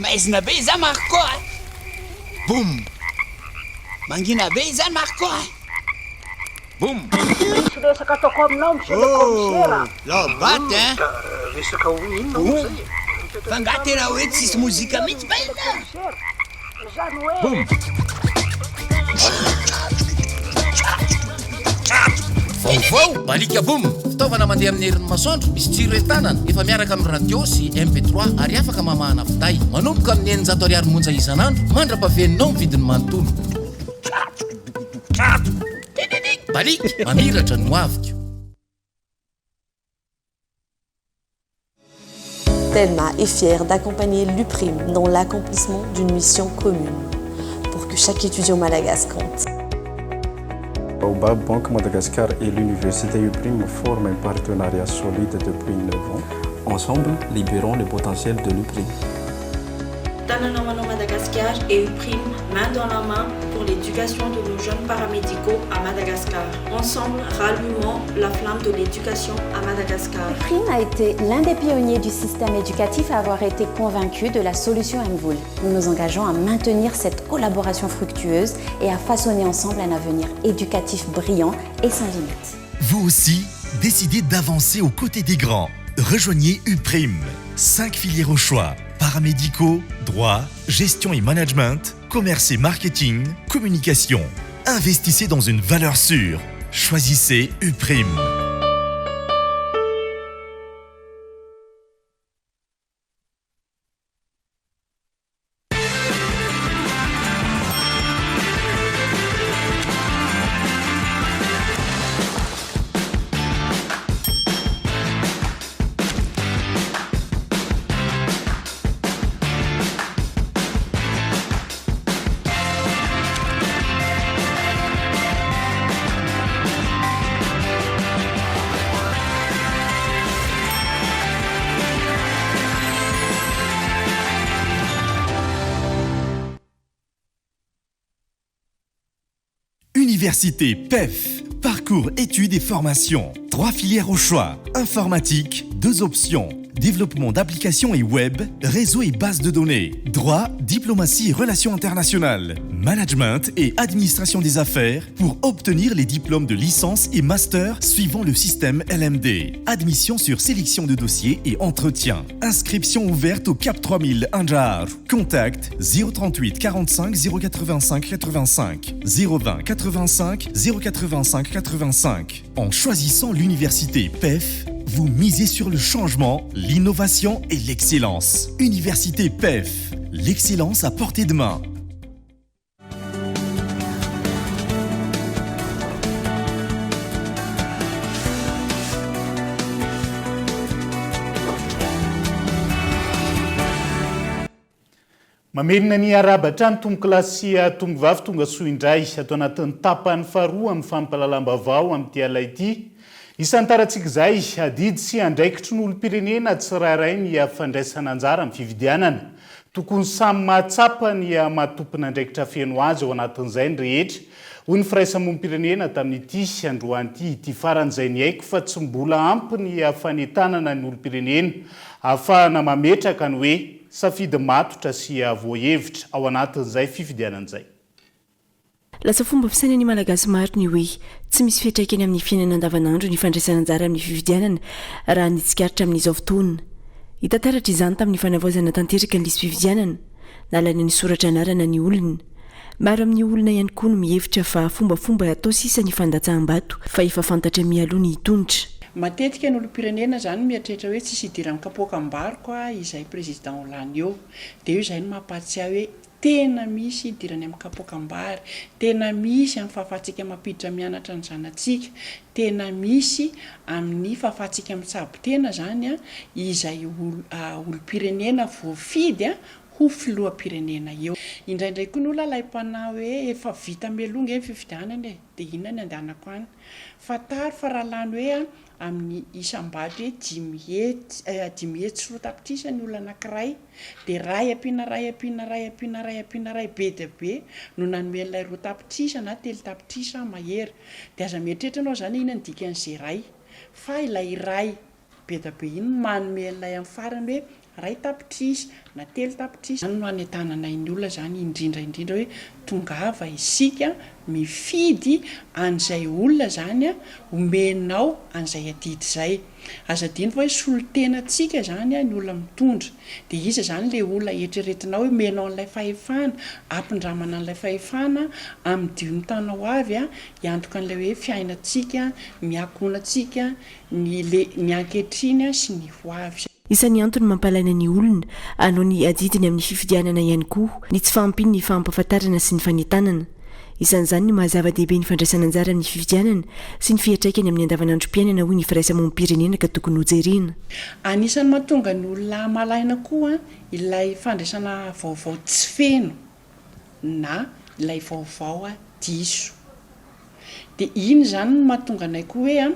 Maizina be izany Marco boum mangina be izany Marco boum resaka ataoko aminao monsieur le commissaire lobaty resaka inona zay fa nga tena hoe tsisy mozika mihitsy ba ina zany hoe boum vaovao balika boum fitaovana mandeha amin'ny herin'ny masoandro misy jiro entanana efa miaraka amin'ny radio sy MP3 ary afaka mamahana finday manomboka amin'ny 900 ariary monja isanandro mandra-pahaveninao ny vidiny manontolo balika mamiratra no avika. Telma est fière d'accompagner l'UPRIM dans l'accomplissement d'une mission commune pour que chaque étudiant monégasque compte. Baobab Banque Madagascar et l'université UPRIM forment un partenariat solide depuis 9 ans. Ensemble, libérons le potentiel de l'UPRIM. Tananao Madagascar Madagascar et UPRIM, main dans la main pour l'éducation de nos jeunes paramédicaux à Madagascar. Ensemble, rallumons la flamme de l'éducation à Madagascar. UPRIM a été l'un des pionniers du système éducatif à avoir été convaincu de la solution MVOUL. Nous nous engageons à maintenir cette collaboration fructueuse et à façonner ensemble un avenir éducatif brillant et sans limite. Vous aussi, décidez d'avancer aux côtés des grands. Rejoignez UPRIM. 5 filières au choix. Paramédicaux, droit, gestion et management, commerce et marketing, communication. Investissez dans une valeur sûre. Choisissez UPRIM. Université PEF, parcours études et formations. 3 filières au choix. Informatique, 2 options. Développement d'applications et web, réseau et base de données. Droit, diplomatie et relations internationales. Management et administration des affaires pour obtenir les diplômes de licence et master suivant le système LMD. Admission sur sélection de dossiers et entretien. Inscription ouverte au Cap 3000 Anjar. Contact 038 45 085 85 020 85 085 85. En choisissant l'université PEF, vous misez sur le changement, l'innovation et l'excellence. Université PEF, l'excellence à portée de main. Mamelona ny arabatra ny tombo-klasia tombo-vavy tonga soa indray atao anatin'ny tapany faharoa amin'ny fampalalam-bavao amin'ity ala ity. Isan'ny tarantsika izay adidy sy andraikitry ny olom-pirenena tsirairay ny fandraisana anjara amin'ny fividianana. Tokony samy mahatsapa ny mahatompona andraikitra feno azy ao anatin'izay ny rehetra. Hoy ny firaisamonim-pirenena tamin'ity androany ity faran'izay ny haiko fa tsy mbola ampy ny fanentanana ny olom-pirenena ahafahana mametraka ny hoe safidy matotra sy voahevitra ao anatin'izay fifidianan'izay. Lasa fomba fisaina ny malagasy maro ny hoe tsy misy fiantraikany amin'ny fiainana andavanandro ny fandraisana anjara amin'ny fifidianana raha nitsikaritra amin'izao fotoana. Hitantaratra izany tamin'ny fanavaozana tanteraka ny lisy fifidianana nalana ny soratra anarana ny olona. Maro amin'ny olona ihany koa no mihevitra fa fombafomba atao sisa ny fandatsaham-bato fa efa fantatra mialoha ny hitonitra. Matetika ny olom-pirenena zany mieritreritra hoe tsisy hidirany kapoakambaroko izay président Hollande eo dia io izay no mampahatsiahy hoe tena misy hidirany amin'ny kapoakambary, tena misy amin'ny fahafahatsika mampiditra mianatra ny zanatsika, tena misy amin'ny fahafahatsika mitsabo tena zany izay olom-pirenena voafidy ho filoham-pirenena eo. Indraindray koa ny olona laim-pana hoe efa vita melonga fifidianana dia inona ny andehanako any. Fataro fa raha lany hoe amin'ny isam-bady hoe 10 hetsy sy roa tapitrisa ny olona anankiray dia ray ampiana be dia be no nanomen'ilay roa tapitrisa na telo tapitrisa mahery dia aza mieritreritra anao zany ina ny dikan'izay ray fa ilay ray be dia be iny manomen'ilay amin'ny farany hoe ray tapitrisa na telo tapitrisa zany no hanetanana ny olona zany indrindra hoe tongava isika mifidy an'izay olona zany omenao an'izay adidy izay. Aza diny fa hoe solo-tenantsika zany ny olona mitondra dia iza zany le olona eritreretinao hoe menao an'ilay fahefana, ampindramana an'ilay fahefana amin'ny diontanao avy hiantoka an'ilay hoe fiainantsika, miakonantsika, ny ankehitriny sy ny hoavy. Isan'ny antony mampalaina ny olona anao ny adidiny amin'ny fifidianana ihany koa ny tsy fampiny ny fampahafantarana sy ny fanentanana. Isan'izany ny mahazava-dehibe ny fandraisana anjara amin'ny fifidianana sy ny fiantraikany amin'ny andavanandrom-piainana hoy ny firaisamonim-pirenena ka tokony hojerena. Anisan'ny mahatonga ny olona malaina koa ilay fandraisana vaovao tsy feno na ilay vaovao diso. Dia iny zany no mahatonga anay koa hoe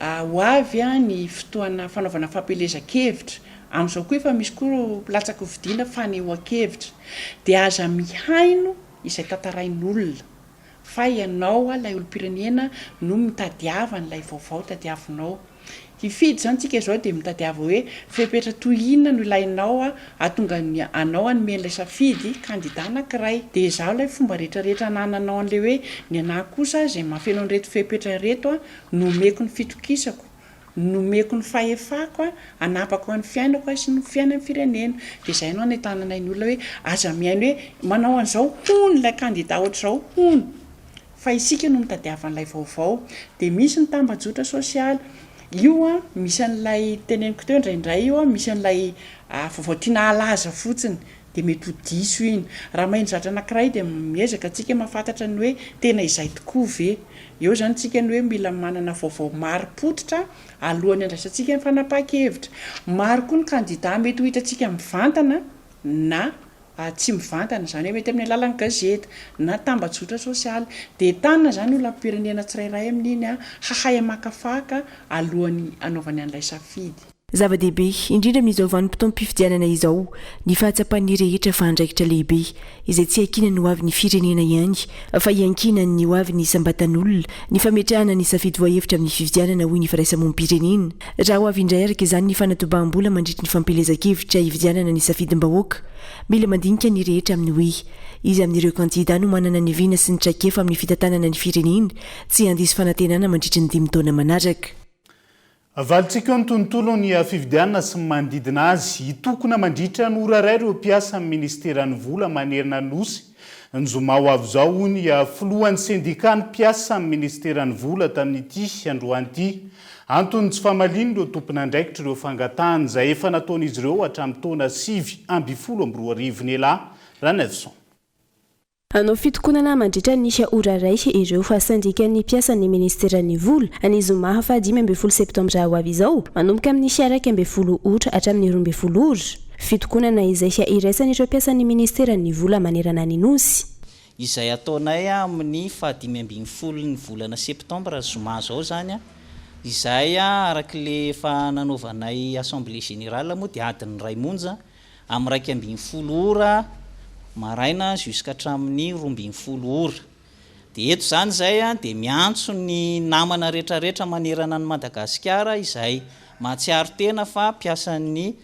ho avy ny fotoana fanaovana fampelezan-kevitra amin'izao koa efa misy koa latsaka vidiana fanehoan-kevitra dia aza mihaino izay tantarain'olona fa ianao a ilay olom-pirenena no mitadiavan'ilay vaovao tadiavinao. Hifidy zany tsika izao dia mitadiava hoe fepetra toy inona no ilainao a ahatonga anao anomen'ilay safidy kandida anankiray. Dia izaho ilay fomba rehetrarehetra anananao an'ilay hoe ny anahy kosa izay mahafenao an'ireto fepetra reto a nomeko ny fitokisako, nomeko ny fahefako a anapako ny fiainako sy ny fiainan'ny firenena. Dia izay no anentanana ny olona hoe aza mihaino hoe manao an'izao hony ilay kandida ohatr'izao hony fa isika no mitadiavan'ilay vaovao. Dia misy ny tambajotra sosialy io a misy an'ilay teneniko teo indraindray io a misy an'ilay vaovao tiana halaza fotsiny dia mety ho diso iny. Raha maheno zatra anankiray dia miezaka antsika mahafantatra ny hoe tena izay tokoa ve. Eo zany tsika ny hoe mila manana vaovao maro-potitra alohan'ny andraisantsika ny fanapahan-kevitra. Maro koa ny kandida mety ho hitantsika mivantana na tsy mivantana, zany hoe mety amin'ny alalan'ny gazeta na tambajotra sosialy. Dia tanina zany olom-pirenena tsirairay amin'iny a hahay amakafaka alohan'ny anaovany an'ilay safidy. Zava-dehibe indrindra amin'izao vanim-potoam-pifidianana izao ny fahatsapany rehetra fa andraikitra lehibe izay tsy hankiana ny ho avy ny firenena ihany fa hiankina ny ho avy ny sambatan'olona ny fametrahana ny safidy voahevitra amin'ny fifidianana hoy ny firaisamonim-pirenena. Raha ho avy indray araka izany ny fanatobaham-bola mandritra ny fampelezan-kevitra hifidianana ny safidim-bahoaka mila mandinika ny rehetra amin'ny hoe izy amin'ireo kandida no manana ny viana sy ny traikefa amin'ny fitantanana ny firenena tsy handiso fanantenana mandritra ny 5 taona manaraka. Valitsika ny tontolo ny fifidianana sy manodidina azy hitokona mandritra ny ora iray ireo mpiasa amin'ny ministeran'ny vola manerana nosy. Ny zoma ho avy izao ny filohan'ny sendika ny mpiasa amin'ny ministeran'ny vola tamin'ity androany ity. Antony tsy famaliny ireo tompon'andraikitra ireo fangatahany izay efa nataon'izy ireo hatramin'ny taona 2012 ny elahy Ranevson. Hanao fitokonana mandritra ny ora iray ireo fa syndikan'ny mpiasan'ny ministeran'ny vola any zoma fa 15 septambra ho avy izao manomboka amin'ny 1 Aotra hatramin'ny 12 ora. Fitokonana izay iraisan'ireo mpiasan'ny ministeran'ny vola manerana ny nosy. Izay ataonay amin'ny 15 ny volana septambra zoma zao zany izay arak'le fa nanovanay assemblée générale moa dia adiny ray monja amin'ny 12 ora maraina jusqu'à hatramin'ny 12 ora. Dia eto zany zay dia miantso ny namana rehetrarehetra manerana ny Madagasikara izay mahatsiaro tena fa mpiasan'ny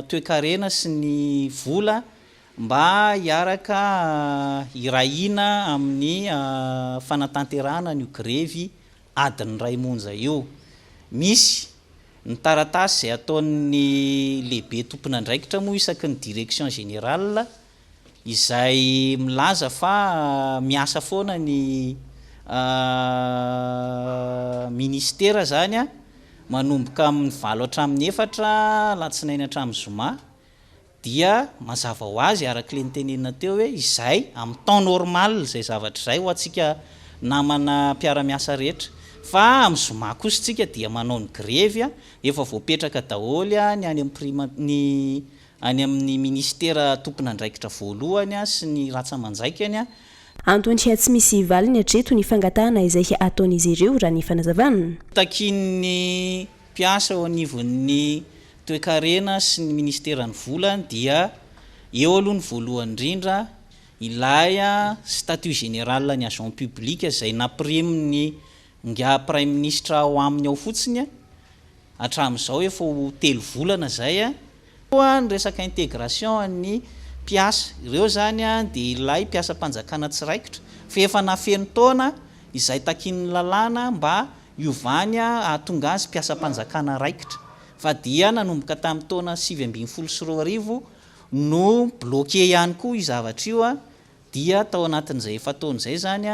toe-karena sy ny vola mba hiaraka irahina amin'ny fanatanterahana ny grevy adiny ray monja io. Misy ny taratasy izay ataon'ny lehibe tompon'andraikitra moa isaky ny direction générale izay milaza fa miasa foana ny ministera zany manomboka amin'ny 7 hatramin'ny 4 latsinainy hatramin'ny zoma dia mazava ho azy arak'le nitenenina teo hoe izay amin'ny temps normal izay zavatra izay ho antsika namana mpiara-miasa rehetra. Fa amin'ny zoma kosa tsika dia manao ny grevy efa voapetraka daholy ny any amin'ny ministera tompon'andraikitra voalohany sy ny ratsamanjaikany. Antony tsy misy valiny hatreto ny fangatahana izay ataon'izy ireo raha ny fanazavana. Takin'ny mpiasa ao anivon'ny toe-karena sy ny ministeran'ny vola dia eo aloha ny voalohany indrindra ilay statut général ny agent public izay napiriminy nga prime ministre ao aminy ao fotsiny hatramin'izao efa ho 3 volana zay ny resaka intégration ny mpiasa ireo zany dia ilay mpiasa-panjakana tsiraikitra fa efa nafeno taona izay takin'ny lalàna mba hiovany ahatonga azy mpiasa-panjakana raikitra fa dia nanomboka tamin'ny taona 2012 no bloqué ihany koa izavatra io dia tao anatin'izay efa taon'izay zany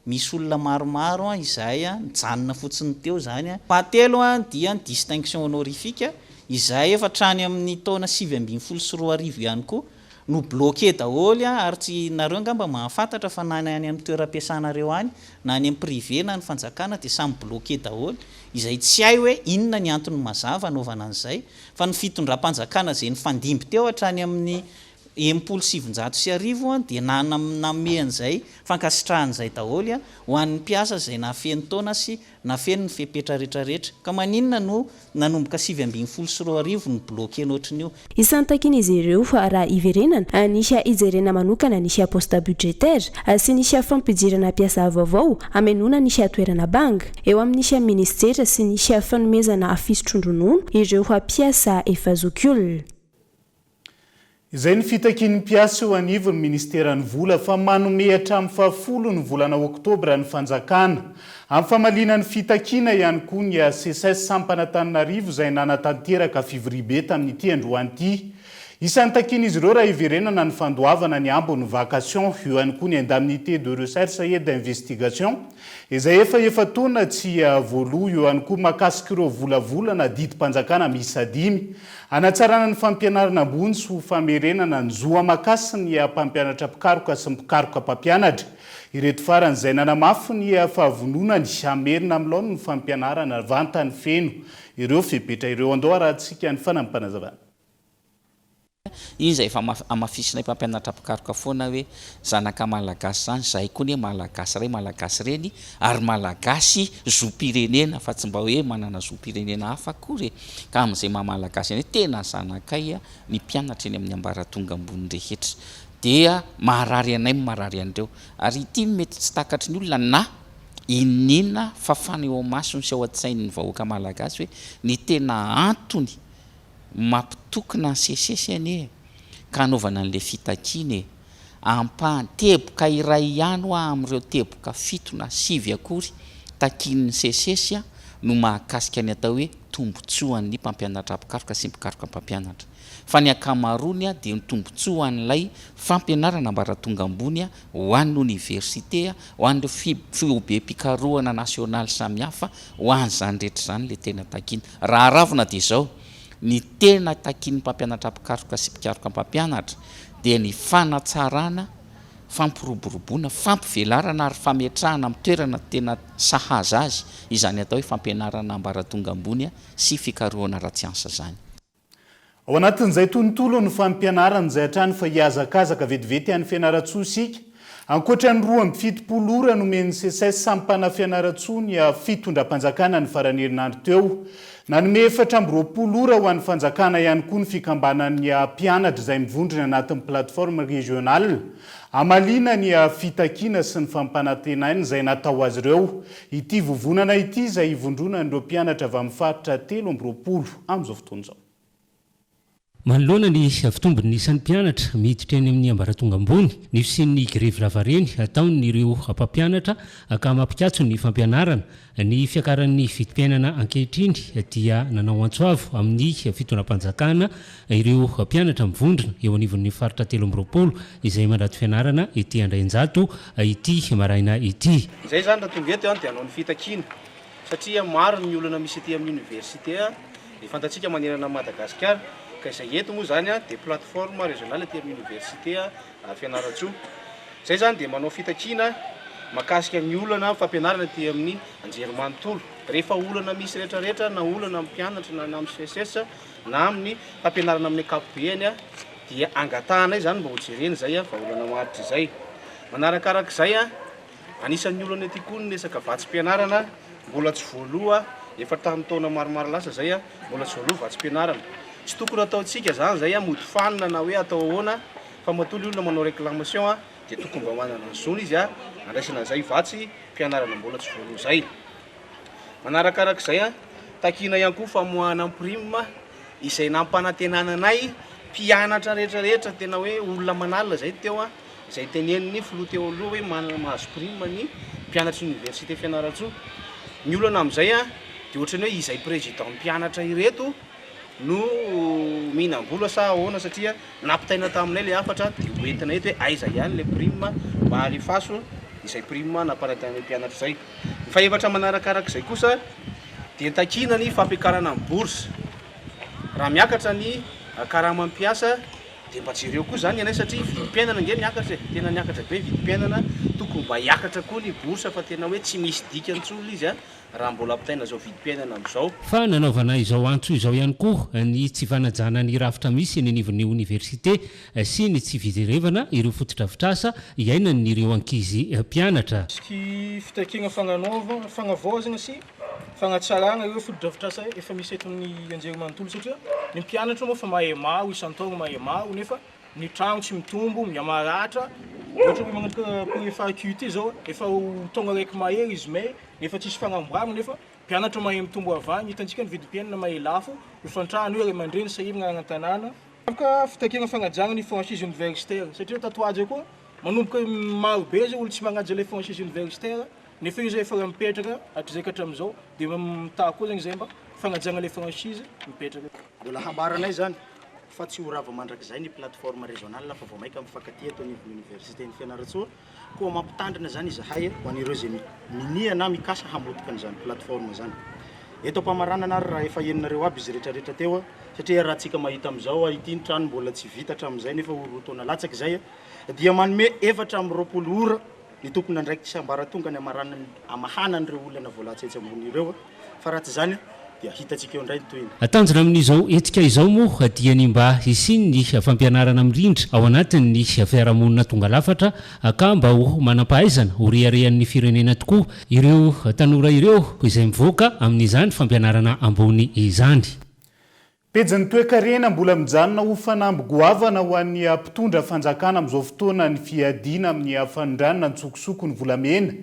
misy olona maromaro izay nijanona fotsiny teo zany. Fahatelo dia ny distinction honorifique izay efa trany amin'ny taona 2012 ihany koa no bloqué daholy ary tsy nareo ngamba mahafantatra fa na any amin'ny toeram-piasanareo any na any amin'ny privé na ny fanjakana dia samy bloqué daholy izay tsy hay hoe inona ny antony mazava anaovana an'izay fa ny fitondram-panjakana izay ny fandimby teo hatrany amin'ny 7,7 dia namean'izay fankasitrahan'izay daholo ho an'ny mpiasa zay nafeny taona sy nafeny ny fepetra rehetrarehetra ka maninona no nanomboka 7,2 ny bloqué noatriny io. Isan'ny takiny izy ireo fa raha iverenana nisy ijerena manokana nisy poste budgétaire sy nisy fampijirana mpiasa vaovao amenona nisy toerana banga eo amin'nisy ministera sy nisy fanomezana afisotrondronono ireo mpiasa efa zokiolona. Izay ny fitakin'ny mpiasa eo anivon'ny ministeran'ny vola fa manome hatramin'ny 10 ny volana oktobra ny fanjakana. Amin'ny famalinan'ny fitakiana ihany koa ny CSS Sampanatananarivo izay nanatanteraka fivoribe tamin'ity androany ity. Isan'ny takin'izy ireo raha iverenana ny fandoavana ny ambony vacation eo ihany koa ny indemnité de recherche et d'investigation izay efa taona tsy voaloha eo ihany koa makasika ireo volavolana didim-panjakana miisa 5 anatsarana ny fampianarana ambony sy ho famerenana ny zoa makasy ny mpampianatra mpikaroka sy mpikaroka mpampianatra. Ireto faran'izay nanamafy ny fahavononany amerina amin'ilao ny fampianarana vantany feno ireo fepetra ireo andao rahantsika ny fanampanazavana. Izy efa amafisinay mpampianatra mpikaroka foana hoe zanaka malagasy zany zahay koa ny malagasy ray malagasy reny ary malagasy zoam-pirenena fa tsy mba hoe manana zoam-pirenena hafa akory ka amin'izay maha-malagasy eny tena zanakay ny mpianatra eny amin'ny ambaratonga ambony rehetra dia maharary anay maharary an'ireo ary ity mety tsy takatry ny olona na inina fafana eo masony sy ao an-tsain'ny vahoaka malagasy hoe ny tena antony mampitokona ny sesesy ane ka anaovana an'le fitakiny ampateboka iray ihany ho amin'ireo teboka 7 na 9 akory takin'ny sesesy no mahakasika ny atao hoe tombotsoan'ny mpampianatra mpikaroka sy mpikaroka mpampianatra fa ny akamaroany dia ny tombotsoa an'ilay fampianarana ambaratonga ambony ho an'ny université ho an'ireo fiobe mpikarohana nasionaly samihafa ho an'izany rehetra zany le tena takiny raha ravina dia izao ny tena takin'ny mpampianatra mpikaroka sy mpikaroka mpampianatra dia ny fanatsarana fampiroboroboana fampivelarana ary fametrahana amin'ny toerana tena sahaza azy izany atao hoe fampianarana ambaratonga ambony sy fikarohana ratsiansa zany. Ao anatin'izay tontolo ny fampianarana izay hatrany fa hiazakazaka vetivety amin'ny fianaratsoa isika ankoatra ny 2,70 ora nomeny CSS sampana fianaratsoa ny fitondram-panjakana ny farany herinandro teo. Nanome 420 ora ho an'ny fanjakana ihany koa ny fikambanan'ny mpianatra izay mivondrona anatin'ny plateforme régionale amalina ny fitakiana sy ny fampanantenaina izay natao azy ireo. Ity vovonana ity izay ivondrona ireo mpianatra avy amin'ny faritra 320 amin'izao fotoana izao. Manoloana ny fitombony isan'ny mpianatra miditra eny amin'ny ambaratonga ambony ny fisian'ny grevy lavareny ataon'ny ireo mpampianatra ka mampikatso ny fampianarana ny fiakaran'ny vidim-piainana ankehitriny dia nanao antsoavo amin'ny fitondram-panjakana ireo mpianatra mivondrona eo anivon'ny faritra 320 izay mandato fianarana ety Andrainjato ity maraina ity. Izay zany raha tonga eto dia hanao ny fitakiana satria maro ny olana misy ety amin'ny université dia fantatsika manerana Madagasikara ka izay eto moa zany dia plateforme régionale ety amin'ny université fianaratsoa. Izay zany dia manao fitakiana makasika ny olana fampianarana ety amin'ny anjerimanontolo rehefa olana misy rehetrarehetra na olana amin'ny mpianatra na amin'ny CSS na amin'ny fampianarana amin'ny ankapobeny dia angatahana izany mba ho jerena izay fa olana maritra izay. Manarakarak'izay anisan'ny olana ety koa ny resaka vatsim-pianarana mbola tsy voaloha efa tamin'ny taona maromaro lasa zay mbola tsy voaloha vatsim-pianarana. Tsy tokony ataontsika zany zay mody fanina na hoe atao ahoana fa matoly olona manao réclamation dia tokony mba manana ny zony izy andraisana zay vatsy mpianarana mbola tsy voaloha zay. Manarakarak'izay takina ihany koa famoahana prime izay nampanantenananay mpianatra rehetrarehetra tena hoe olona manalina zay teo izay teneniny filoha teo aloha hoe mahazo prime ny mpianatra université Fianaratsoa. Ny olana amin'izay dia ohatrany hoe izay président mpianatra ireto no mihinam-bola sa ahoana satria nampitaina taminay le afatra dia hoentina eto hoe aiza ihany le prime mba alifaso izay prime nampanantenanay mpianatra zay. Ny fahavatra manarakarak'izay kosa dia takina ny fampiakarana amin'ny bourse. Raha miakatra ny karama-mpiasa dia mba jereo koa zany ianay satria vidim-piainana nge miakatra tena miakatra be vidim-piainana tokony mba hiakatra koa ny borsa fa tena hoe tsy misy dikantsolo izy a raha mbola ampitaina zao vidim-piainana amin'izao fa nanaovana izao antso izao ihany koa ny tsy fanajana ny rafitra misy ny anivon'ny université sy ny tsy fijerevana ireo fotodrafitrasa iainan'ireo ankizy mpianatra isky fitakina fagnavaozana sy fagnatsarana ireo fotodrafitrasa efa misy eto amin'ny anjerimanontolo satria ny mpianatra moa fa mahay maro isan-taogno mahay maro nefa ny tragno tsy mitombo miamaratra ohatra hoe magnano pour FAQT zao efa tonga raiky mahery izy may nefa tsisy fagnamboarana nefa mpianatra mahay mitombo avagny hitantsika ny vidim-piainana mahay lafo ifantrahany hoe ray aman-dreny sahirana agnan-tanàna afaka fitakina fagnajana ny franchise universitaire satria tatoazy koa manomboka maro be zay olo tsy magnaja le franchise universitaire nefa io zay efa mipetraka hatrizay katramizao dia mitaha koa zegny zay mba fagnajana le franchise mipetraka mbola hambaranay zany fa tsy horava mandrakizay ny plateforme régionale fa vao maika mifankaty eto ny université ny fianaratsoa koa mampitandrina zany izahay ho an'ireo zay minia na mikasa hamotika an'izany plateforme zany eto ampamaranana ary raha efa enonareo aby izy rehetrarehetra teo satria raha tsika mahita am'izao ity ny trano mbola tsy vita hatramin'izay nefa rotaona latsaky zay dia manome efatra amin'ny roapolo ora ny tokony andraiky tsy ambaratonga ny amahana an'ireo olona voalatsaitsy ambon'ireo fa raha tsy zany dia hitatsika eo indray ny toyny atanjona amin'izao etika izao moa dia ny mba hisiny ny fampianarana mirindra ao anatin'ny fiarahamonina tonga lafatra ka mba ho manam-pahaizana ho reharehan'ny firenena tokoa ireo tanora ireo izay mivoaka amin'izany fampianarana ambony izany pejany toe-karena mbola mijanona ho fanamby goavana ho an'ny mpitondra fanjakana amin'izao fotoana ny fiadiana amin'ny afandranana ny tsokosoko ny volamena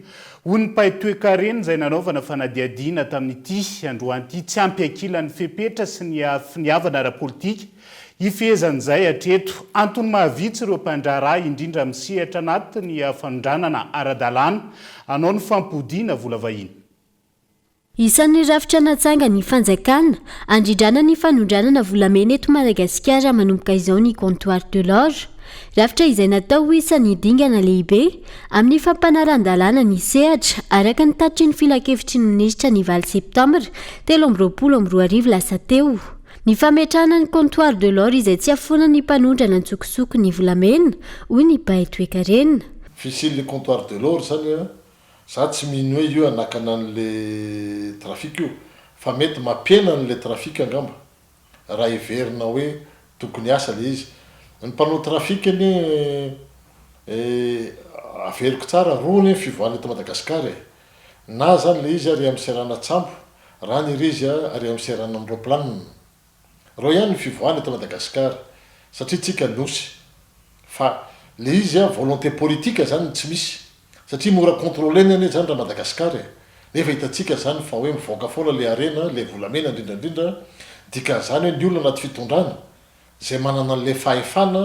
ho ny mpahay toe-karena izay nanaovana fanadiadiana tamin'ity androan'ity tsy ampy ankilan'ny fepetra sy ny finiavana ara-politika ifehezan'izay hatreto antony mahavitsy ireo mpandraraha indrindra misehatra anatin'ny afandranana ara-dalàna anao ny fampodiana vola vahiny isan'ny rafitra natsanga ny fanjakana andrindrana ny fanondranana volamena eto Madagasikara manomboka izao ny comptoir de l'orge rafitra izay natao isan'ny dingana lehibe amin'ny fampanaran-dalàna ny sehatra araka ny tatry ny filakevitry ny minisitra ny 20 septambra 2022 lasa teo ny fametrahana ny comptoir de l'orge izay tsy afona ny mpanondrana ny tsokosoko ny volamena hoy ny mpahay toe-karena fisile comptoir de l'orge zany za tsy mino hoe io anakana an'le trafika io fa mety mampiena an'le trafika angamba raha iverina hoe tokony asa le izy ny mpanao trafika any averiko tsara rony fivoahana eto Madagasikara na zany le izy ary amserana tsambo raha ny ry izy ary amserana amin'ny roplanina reo ihany ny fivoahana eto Madagasikara satria tsika nosy fa le izy volonté politique zany tsy misy satria mora contrôler ny zany raha Madagasikara nefa hitatsika zany fa hoe mivoaka foana le arena le volamena indrindrandrindra dika zany hoe ny olona anaty fitondrana zay manana an'le fahefana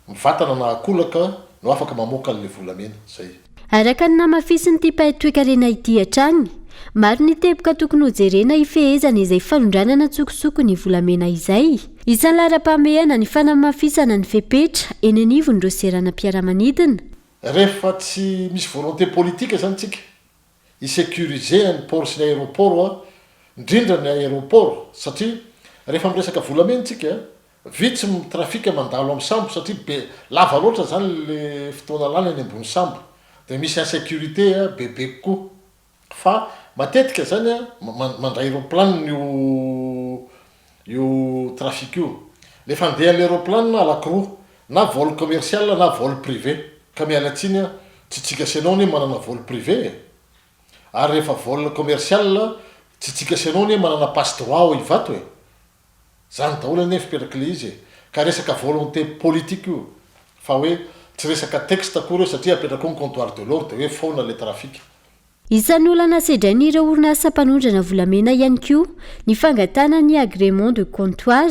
mivatana na akolaka no afaka mamoaka an'le volamena zay araka ny namafisiny ty mpahay toe-karena ity hatrany maro ny teboka tokony hojerena ifehezana izay fanondranana tsokosoko ny volamena izay isan'ny lara-pamehana ny fanamafisana ny fepetra eny anivon'ireo seranam-piaramanidina rehefa tsy misy volonté politique zany tsika isécuriser ny port sy ny aéroport indrindra ny aéroport satria rehefa miresaka volamena tsika vitsy trafika mandalo amin'ny sambo satria be lava loatra zany le fotoana lany any ambony sambo de misy insécurité bebe kokoa fa matetika zany mandray aéroplanina io trafika io le fandeha l'aéroplanina alakiroa na vol commercial na vol privé ka mialatsiny tsy tsika senao ny manana vol privé ary rehefa vol commercial tsy tsika senao ny manana passe droit ao ivato e zany daholo ane fiperaky le izy ka resaka volonté politique io fa hoe tsy resaka texte akory satria apetraka ny comptoir de l'ordre de hoe faona le trafika isan'ny olana sedrain'ireo orinasa mpanondrana volamena ihany koa ny fangatana ny agrément de comptoir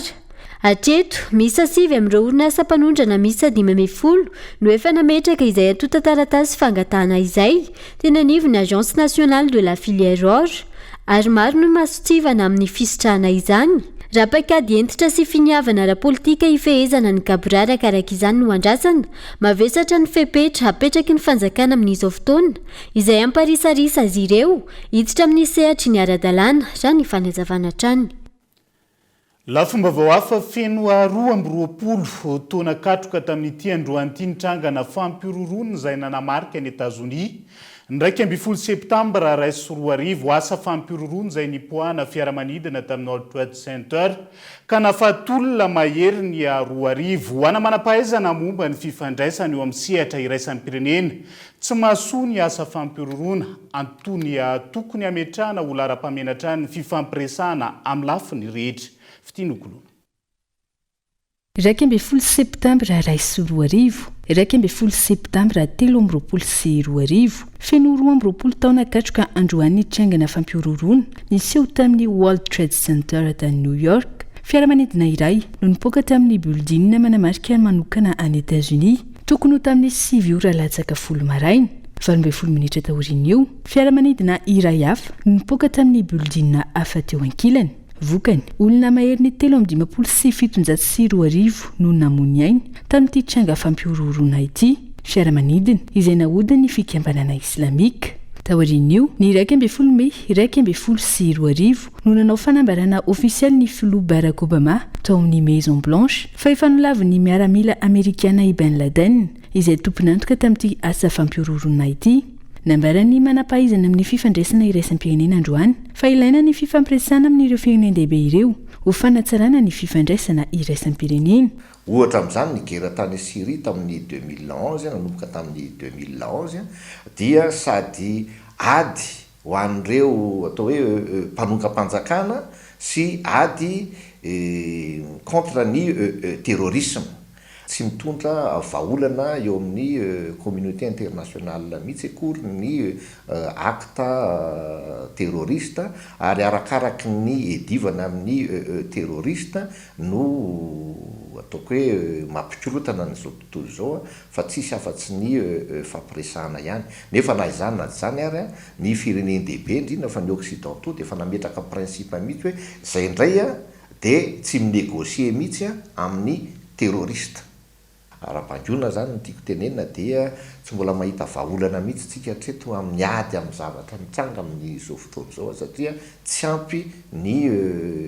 hatreto misa 7 amin'ireo orinasa mpanondrana misa 500 no efa nametraka izay atota taratasy fangatana izay tena anivon'ny agence nationale de la filière orge ary maro no masotsivana amin'ny fisitrahana izany raha paikady entitra sy finiavana ara-politika ifehezana ny gaboraraka araka izany no andrasana mavesatra ny fepetra hapetraky ny fanjakana amin'izao fotoana izay amparisarisa azy ireo hiditra amin'ny sehatry ny ara-dalàna raha ny fanazavana trany Lafomba vao hafa feno 2020 taona katroka tamin'ity androan'ity nitrangana fampiroroana izay nanamarika ny États-Unis ndraiky 20 septambra 2020 asa fampiroroana izay nipoahana fiaramanidina tamin'ny World Trade Center ka nafatolona mahery ny 2020 ana manampahaizana momba ny fifandraisana eo amin'ny sehatra iraisan'ny pirenena tsy mahasoa ny asa fampiroroana antony tokony ametrahana ho lara-pamenatra ny fifampiresahana amin'ny lafiny rehetra. Iraika amby 10 septambra 2020, iraika amby 10 septambra 2020, feno 20 taona katroka androany nitrangana fampiroroana niseho tamin'ny World Trade Center ta New York. Fiaramanidina iray no nipoaka tamin'ny building manamarika manokana any États-Unis tokony tamin'ny 7 ora latsaka folo maraina. 12 minitra taorian'io, fiaramanidina iray hafa no nipoaka tamin'ny building hafa teo ankilany. Vokany, olona mahery ny 3,720 no namony ainy tamin'ity tranga fampiroroana ity. Fiaramanidina izay nahodiny ny fikambanana islamika. Taorian'io, ny 12 Mey 2020 no nanao fanambarana ofisialy ny filoha Barack Obama tao amin'ny Maison Blanche fa efa nolavin'ny miaramila Amerikana Ben Laden izay tompon'antoka tamin'ity asa fampiroroana ity. Nambarany manampahaizana amin'ny fifandraisana iraisam-pirenena androany fa ilaina ny fifampiresahana amin'ireo firenendehibe ireo ho fanatsarana ny fifandraisana iraisam-pirenena. Ohatra amin'izany ny gera tany Syrie tamin'ny 2011 nanomboka tamin'ny 2011 dia sady ady ho an'ireo atao hoe mpanonka-panjakana sy ady contre ny terrorisme. Tsy mitondra vaolana eo amin'ny communauté internationale mihitsy akory ny acte terroriste ary arakaraky ny edivana amin'ny terroriste no ataoko hoe mampikorotana n'izao tontolo izao fa tsisy afa-tsy ny fampiresahana ihany. Nefa na izany na tsy izany ary ny firenendehibe indrindra fa ny occidentaux dia efa nametraka principe mihitsy hoe izay indray dia tsy minégocie mihitsy amin'ny terroriste. Ara-pangona zany tiako tenenina dia tsy mbola mahita vaolana mihitsy tsika hatreto amin'ny ady amin'ny zavatra mitsanga amin'izao fotoana izao satria tsy ampy ny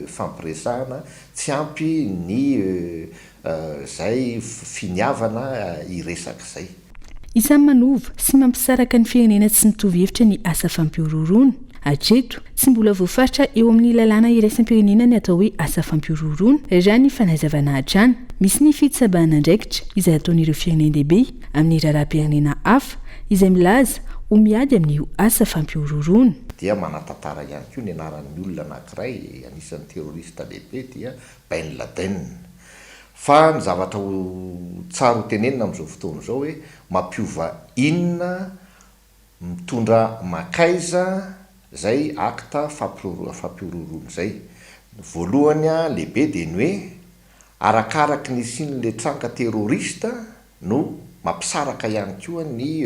fampiresahana, tsy ampy ny zay finiavana iresaka zay. Isan'ny manova sy mampisaraka ny firenena tsy mitovy hevitra ny asa fampiroroana. Hatreto, tsy mbola voafaritra eo amin'ny lalàna iraisam-pirenena ny atao hoe asa fampiroroana raha ny fanazavana hatrany. Misy ny fitsabahana andraikitra izay ataon'ireo firenendehibe amin'ny raharaham-pirenena hafa izay milaza ho miady amin'io asa fampiroroana. Dia manatantara ihany koa ny anaran'ny olona anankiray anisan'ny terroriste lehibe dia Ben Laden. Fa ny zavatra tsara ho tenenina amin'izao fotoana izao hoe mampiova inona mitondra makaiza zay acte fampiroroana zay. Voalohany lehibe dia ny hoe arakaraky ny sin'le tranka terroriste no mampisaraka ihany koa ny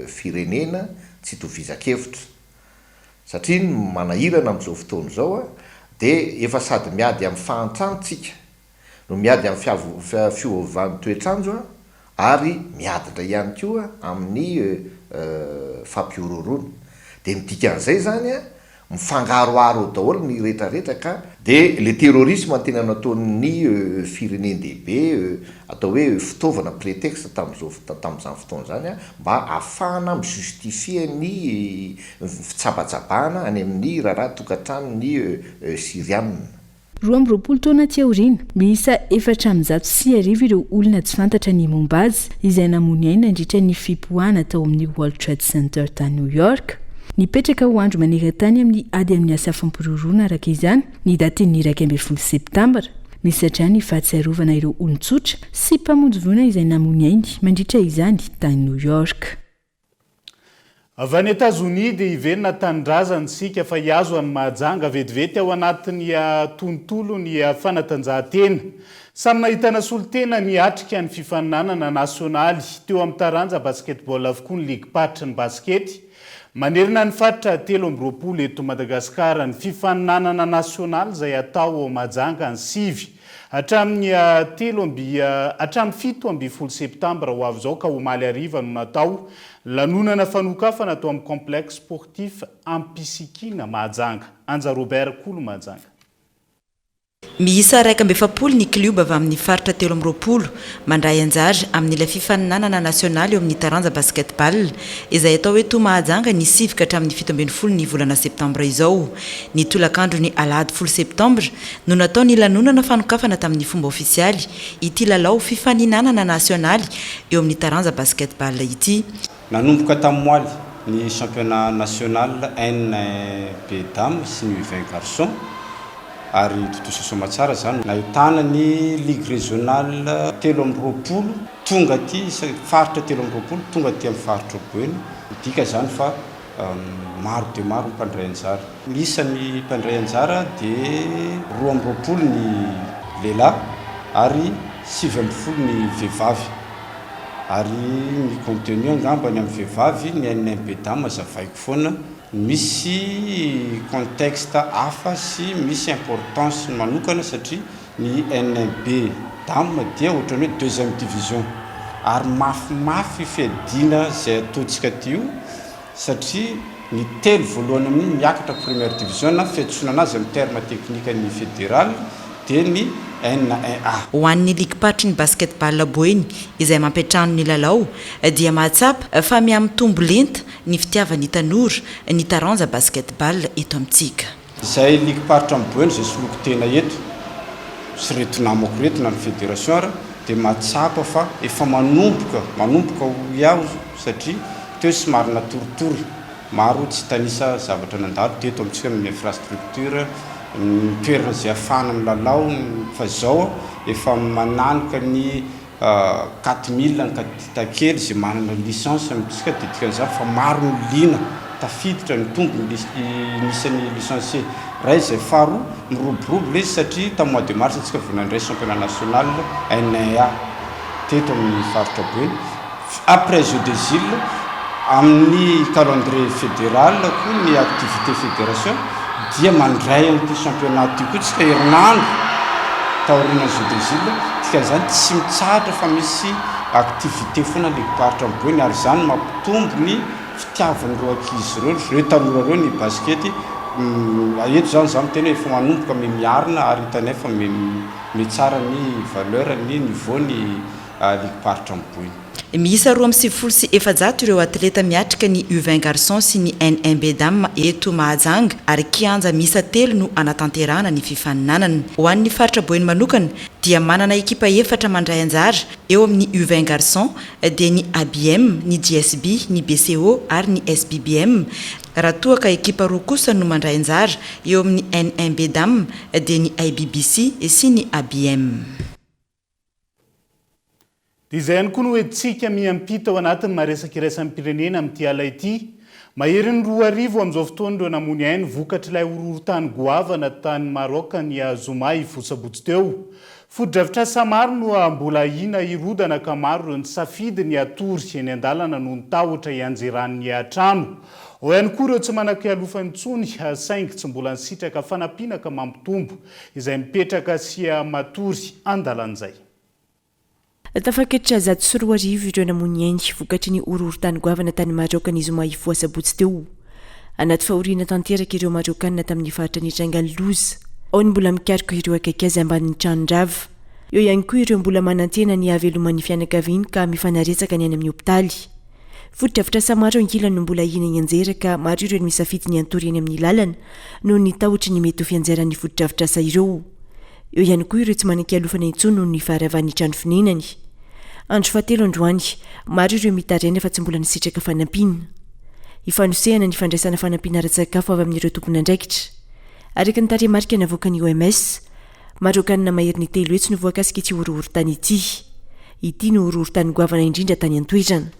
firenena tsy tovizan-kevitra. Satria ny manahirana amin'izao fotoana izao dia efa sady miady amin'ny fahantranotsika no miady amin'ny fiovaovan'ny toetrandro ary miaditra ihany koa amin'ny fampiroroana. Dia midika an'izay zany mifangaroaro daholo ny rehetrarehetra ka dia le terrorisme tena nataon'ny firenendehibe atao hoe fitaovana prétexte tamin'izany fotoana zany mba ahafahana mijustifie ny fitsabajabahana any amin'ny raharaha tokantranony Syrianina. 20 taona ty aoriana, miisa 430 ireo olona tsy fantatra ny momba azy izay namony aina nandritra ny fipoahana tao amin'ny World Trade Center ta New York. Nipetraka ho andro maneran-tany amin'ny ady amin'ny asa fampiroroana araka izany ny datin'ny 12 septambra. Misy hatrany ny fahatsiarovana ireo olon-tsotra sy mpamonjy voina izay namony ainy mandritra izany tany New York. Avy any États-Unis dia hiverina tanindrazana sika fa hiazo any mahajanga vetivety ao anatin'ny tontolo ny fanatanjahantena. Samy nahitana solotena niatrika ny fifaninanana nasionaly teo amin'ny taranja basketball avokoa ny ligue patry ny baskety. Manerina ny faritra 13 eto Madagasikara ny fifaninanana nasionaly izay atao mahajanga ny 7 hatramin'ny 7 septambra ho avy izao ka omaly hariva no natao lanonana fanokafana atao amin'ny complexe sportif Ampisikina Mahajanga. Anja Robert Kolo Mahajanga. miisa 1 ny klioba avy amin'ny faritra 3 mandray anjary amin'ilay fifaninanana nasionaly eo amin'ny taranja basketball izay atao hoe tomahajanga ny sivika hatramin'ny 17 ny volana septambra izao. Ny tolakandro ny alahady 10 septambra no natao ny lanonana fanokafana tamin'ny fomba ofisialy ity lalao fifaninanana nasionaly eo amin'ny taranja basketball ity. Nanomboka tamin'moaly ny championnat national NB dame sy ny U20 garçon ary totosoasoma tsara zany nahitana ny ligue régionale 3 tonga ty faritra 3 tonga ty amin'ny faritra Boeny dika zany fa maro dia maro mpandray anjara. Isan'ny mpandray anjara dia 2 ny lehilahy ary 7 ny vehivavy ary ny contenu angambany amin'ny vehivavy ny NB dame azavaiko foana misy contexte hafa sy misy importance manokana satria ny NB dame dia ohatrany hoe 2e division ary mafimafy fiadina zay ataontsika tio satria ny telo voalohany amin'ny miakatra première division na fiantsoana anazy amin'ny terme technique ny fédéral dia ny N1A. Ho an'ny ligue patry ny basketball Boeny izay mampiatrano ny lalao dia mahatsapa fa miamitombo lenta ny fitiavan'ny tanora ny taranja basketball eto amintsika. Izay ligue patry amin'ny Boeny zay soloko tena eto sy reto namako reto na ny fédération ara dia mahatsapa fa efa manomboka iaho satria teo somary natoritory maro tsy tanisa zavatra nandalo teto amintsika amin'ny infrastructure toerana zay afana amin'ny lalao fa zao efa mananika ny 4000 ny katakely zay manana licence amintsika dia dikan'izany fa maro ny lina tafiditra ny tombo nisan'ny licencié ray zay faro miroborobo le satria tamin'ny mois de mars antsika vao nandray championnat national N1A teto amin'ny faritra Boeny. Après Jeux des Îles amin'ny calendrier fédéral koa ny activité fédération dia mandray an'ity championnat ty koa tsika herinandro taorina Jeux des Îles dikan'izany tsy mitsahatra fa misy activité foana ligue patry amin'ny Boeny ary zany mampitombo ny fitiavan'ireo ankizy ireo tanora ireo ny basket eto zany zany tena efa manomboka ame miarina ary hitany fa mitsara ny valeur ny niveau ny ligue patry amin'ny Boeny. Miisa 270 ireo atleta miatrika ny U20 garçon sy ny NB dame eto Mahajanga ary kianja miisa 3 no anatanterahana ny fifaninanana. Ho an'ny faritra Boeny manokana dia manana ekipa 4 mandray anjara eo amin'ny U20 garçon dia ny ABM, ny GSB, ny BCO ary ny SBBM. Raha toa ka ekipa 2 kosa no mandray anjara eo amin'ny NB dame dia ny IBBC sy ny ABM. Izay ihany koa no hoentsika miampita ao anatin'ny maresaka iraisan'ny pirenena amin'ity ala ity. Maherin'ny 2 arivo amin'izao fotoana ireo namony ainy vokatra ilay horohorontany goavana tany Maroka ny Azoma ivosabotsy teo. Foto-dravitra samaro no mbola ina irodana ka maro ireo ny safidy ny atory eny an-dalana no nitahotra ianjeran'ny trano. Ao ihany koa ireo tsy manan-kialofa intsony saingy tsy mbola nisitraka fanampiana ka mampitombo izay mipetraka sy matory an-dalan'izay. Tafakatra 104 arivo ireo namony ainy vokatry ny horohorontany goavana tany Maroka ny Azoma ivosabotsy teo. Anaty fahoriana tanteraka ireo Marokana tamin'ny faritra ny Trangany Loza. Ao ny mbola mikarika ireo akaiky azy ambanin'ny tranondrava. Eo ihany koa ireo mbola manantena ny haveloman'ny fianakaviany ka mifanaretsaka ny any amin'ny hopitaly. Foto-dravitra samaro ankilany no mbola hina ianjera ka maro ireo misafidy ny antory eny amin'ny lalana noho ny tahotry ny mety ho fianjeran'ny foto-dravitra sa ireo. Eo ihany koa ireo tsy manan-kialofana intsony noho ny faharavan'ny trano fininany. Andro fahatelo androany, maro ireo mitarena fa tsy mbola nisitraka fanampiana. Ifanosehana ny fandraisana fanampiana ara-tsakafo avy amin'ireo tompony andraikitra. Araka ny tarehimarika navoaka ny OMS, Marokana maherin'ny 3 hetsy no voakasika ity horohorontany ity. Ity no horohorontany goavana indrindra tany an-toerana.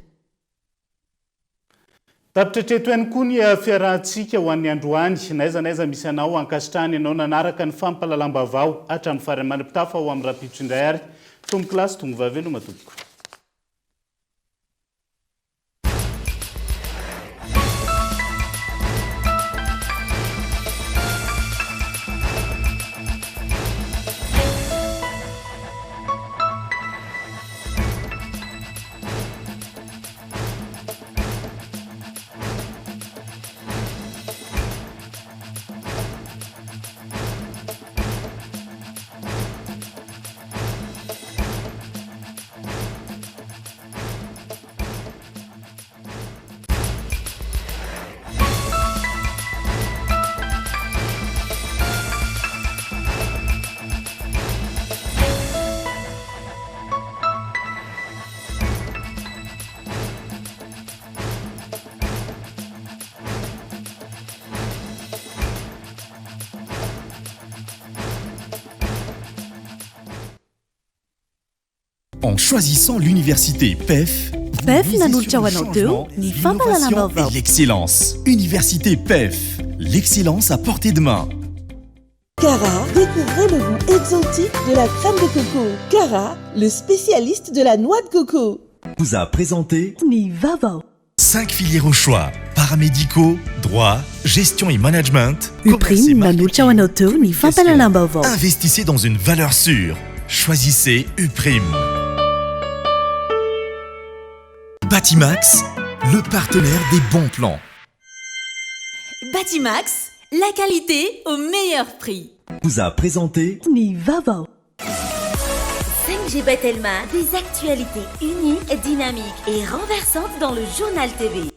Tapitretreto ihany koa ny fiarahantsika ho an'ny androany naiza misy anao ankasitrahany ianao nanaraka ny fampalalam-bavao hatramin'ny farany manam-pitafa ho amin'ny rapitso indray ary. Tombo kilasy tongo vavelo matomboko. En choisissant l'université PEF, nanolotra ho anao teo ny fampalalana et l'excellence. Université PEF, l'excellence à portée de main. Cara, découvrez le goût exotique de la crème de coco. Cara, le spécialiste de la noix de coco. Vous a présenté Ni Vava. 5 filières au choix. Paramédicaux, droit, gestion et management. Uprime nanolotra ho anao teo ny fampalalana vaovao. Investissez dans une valeur sûre. Choisissez Uprime. Batimax, le partenaire des bons plans. Batimax, la qualité au meilleur prix. Vous a présenté Ni Vava. 5G Batelma, des actualités uniques, dynamiques et renversantes dans le journal TV.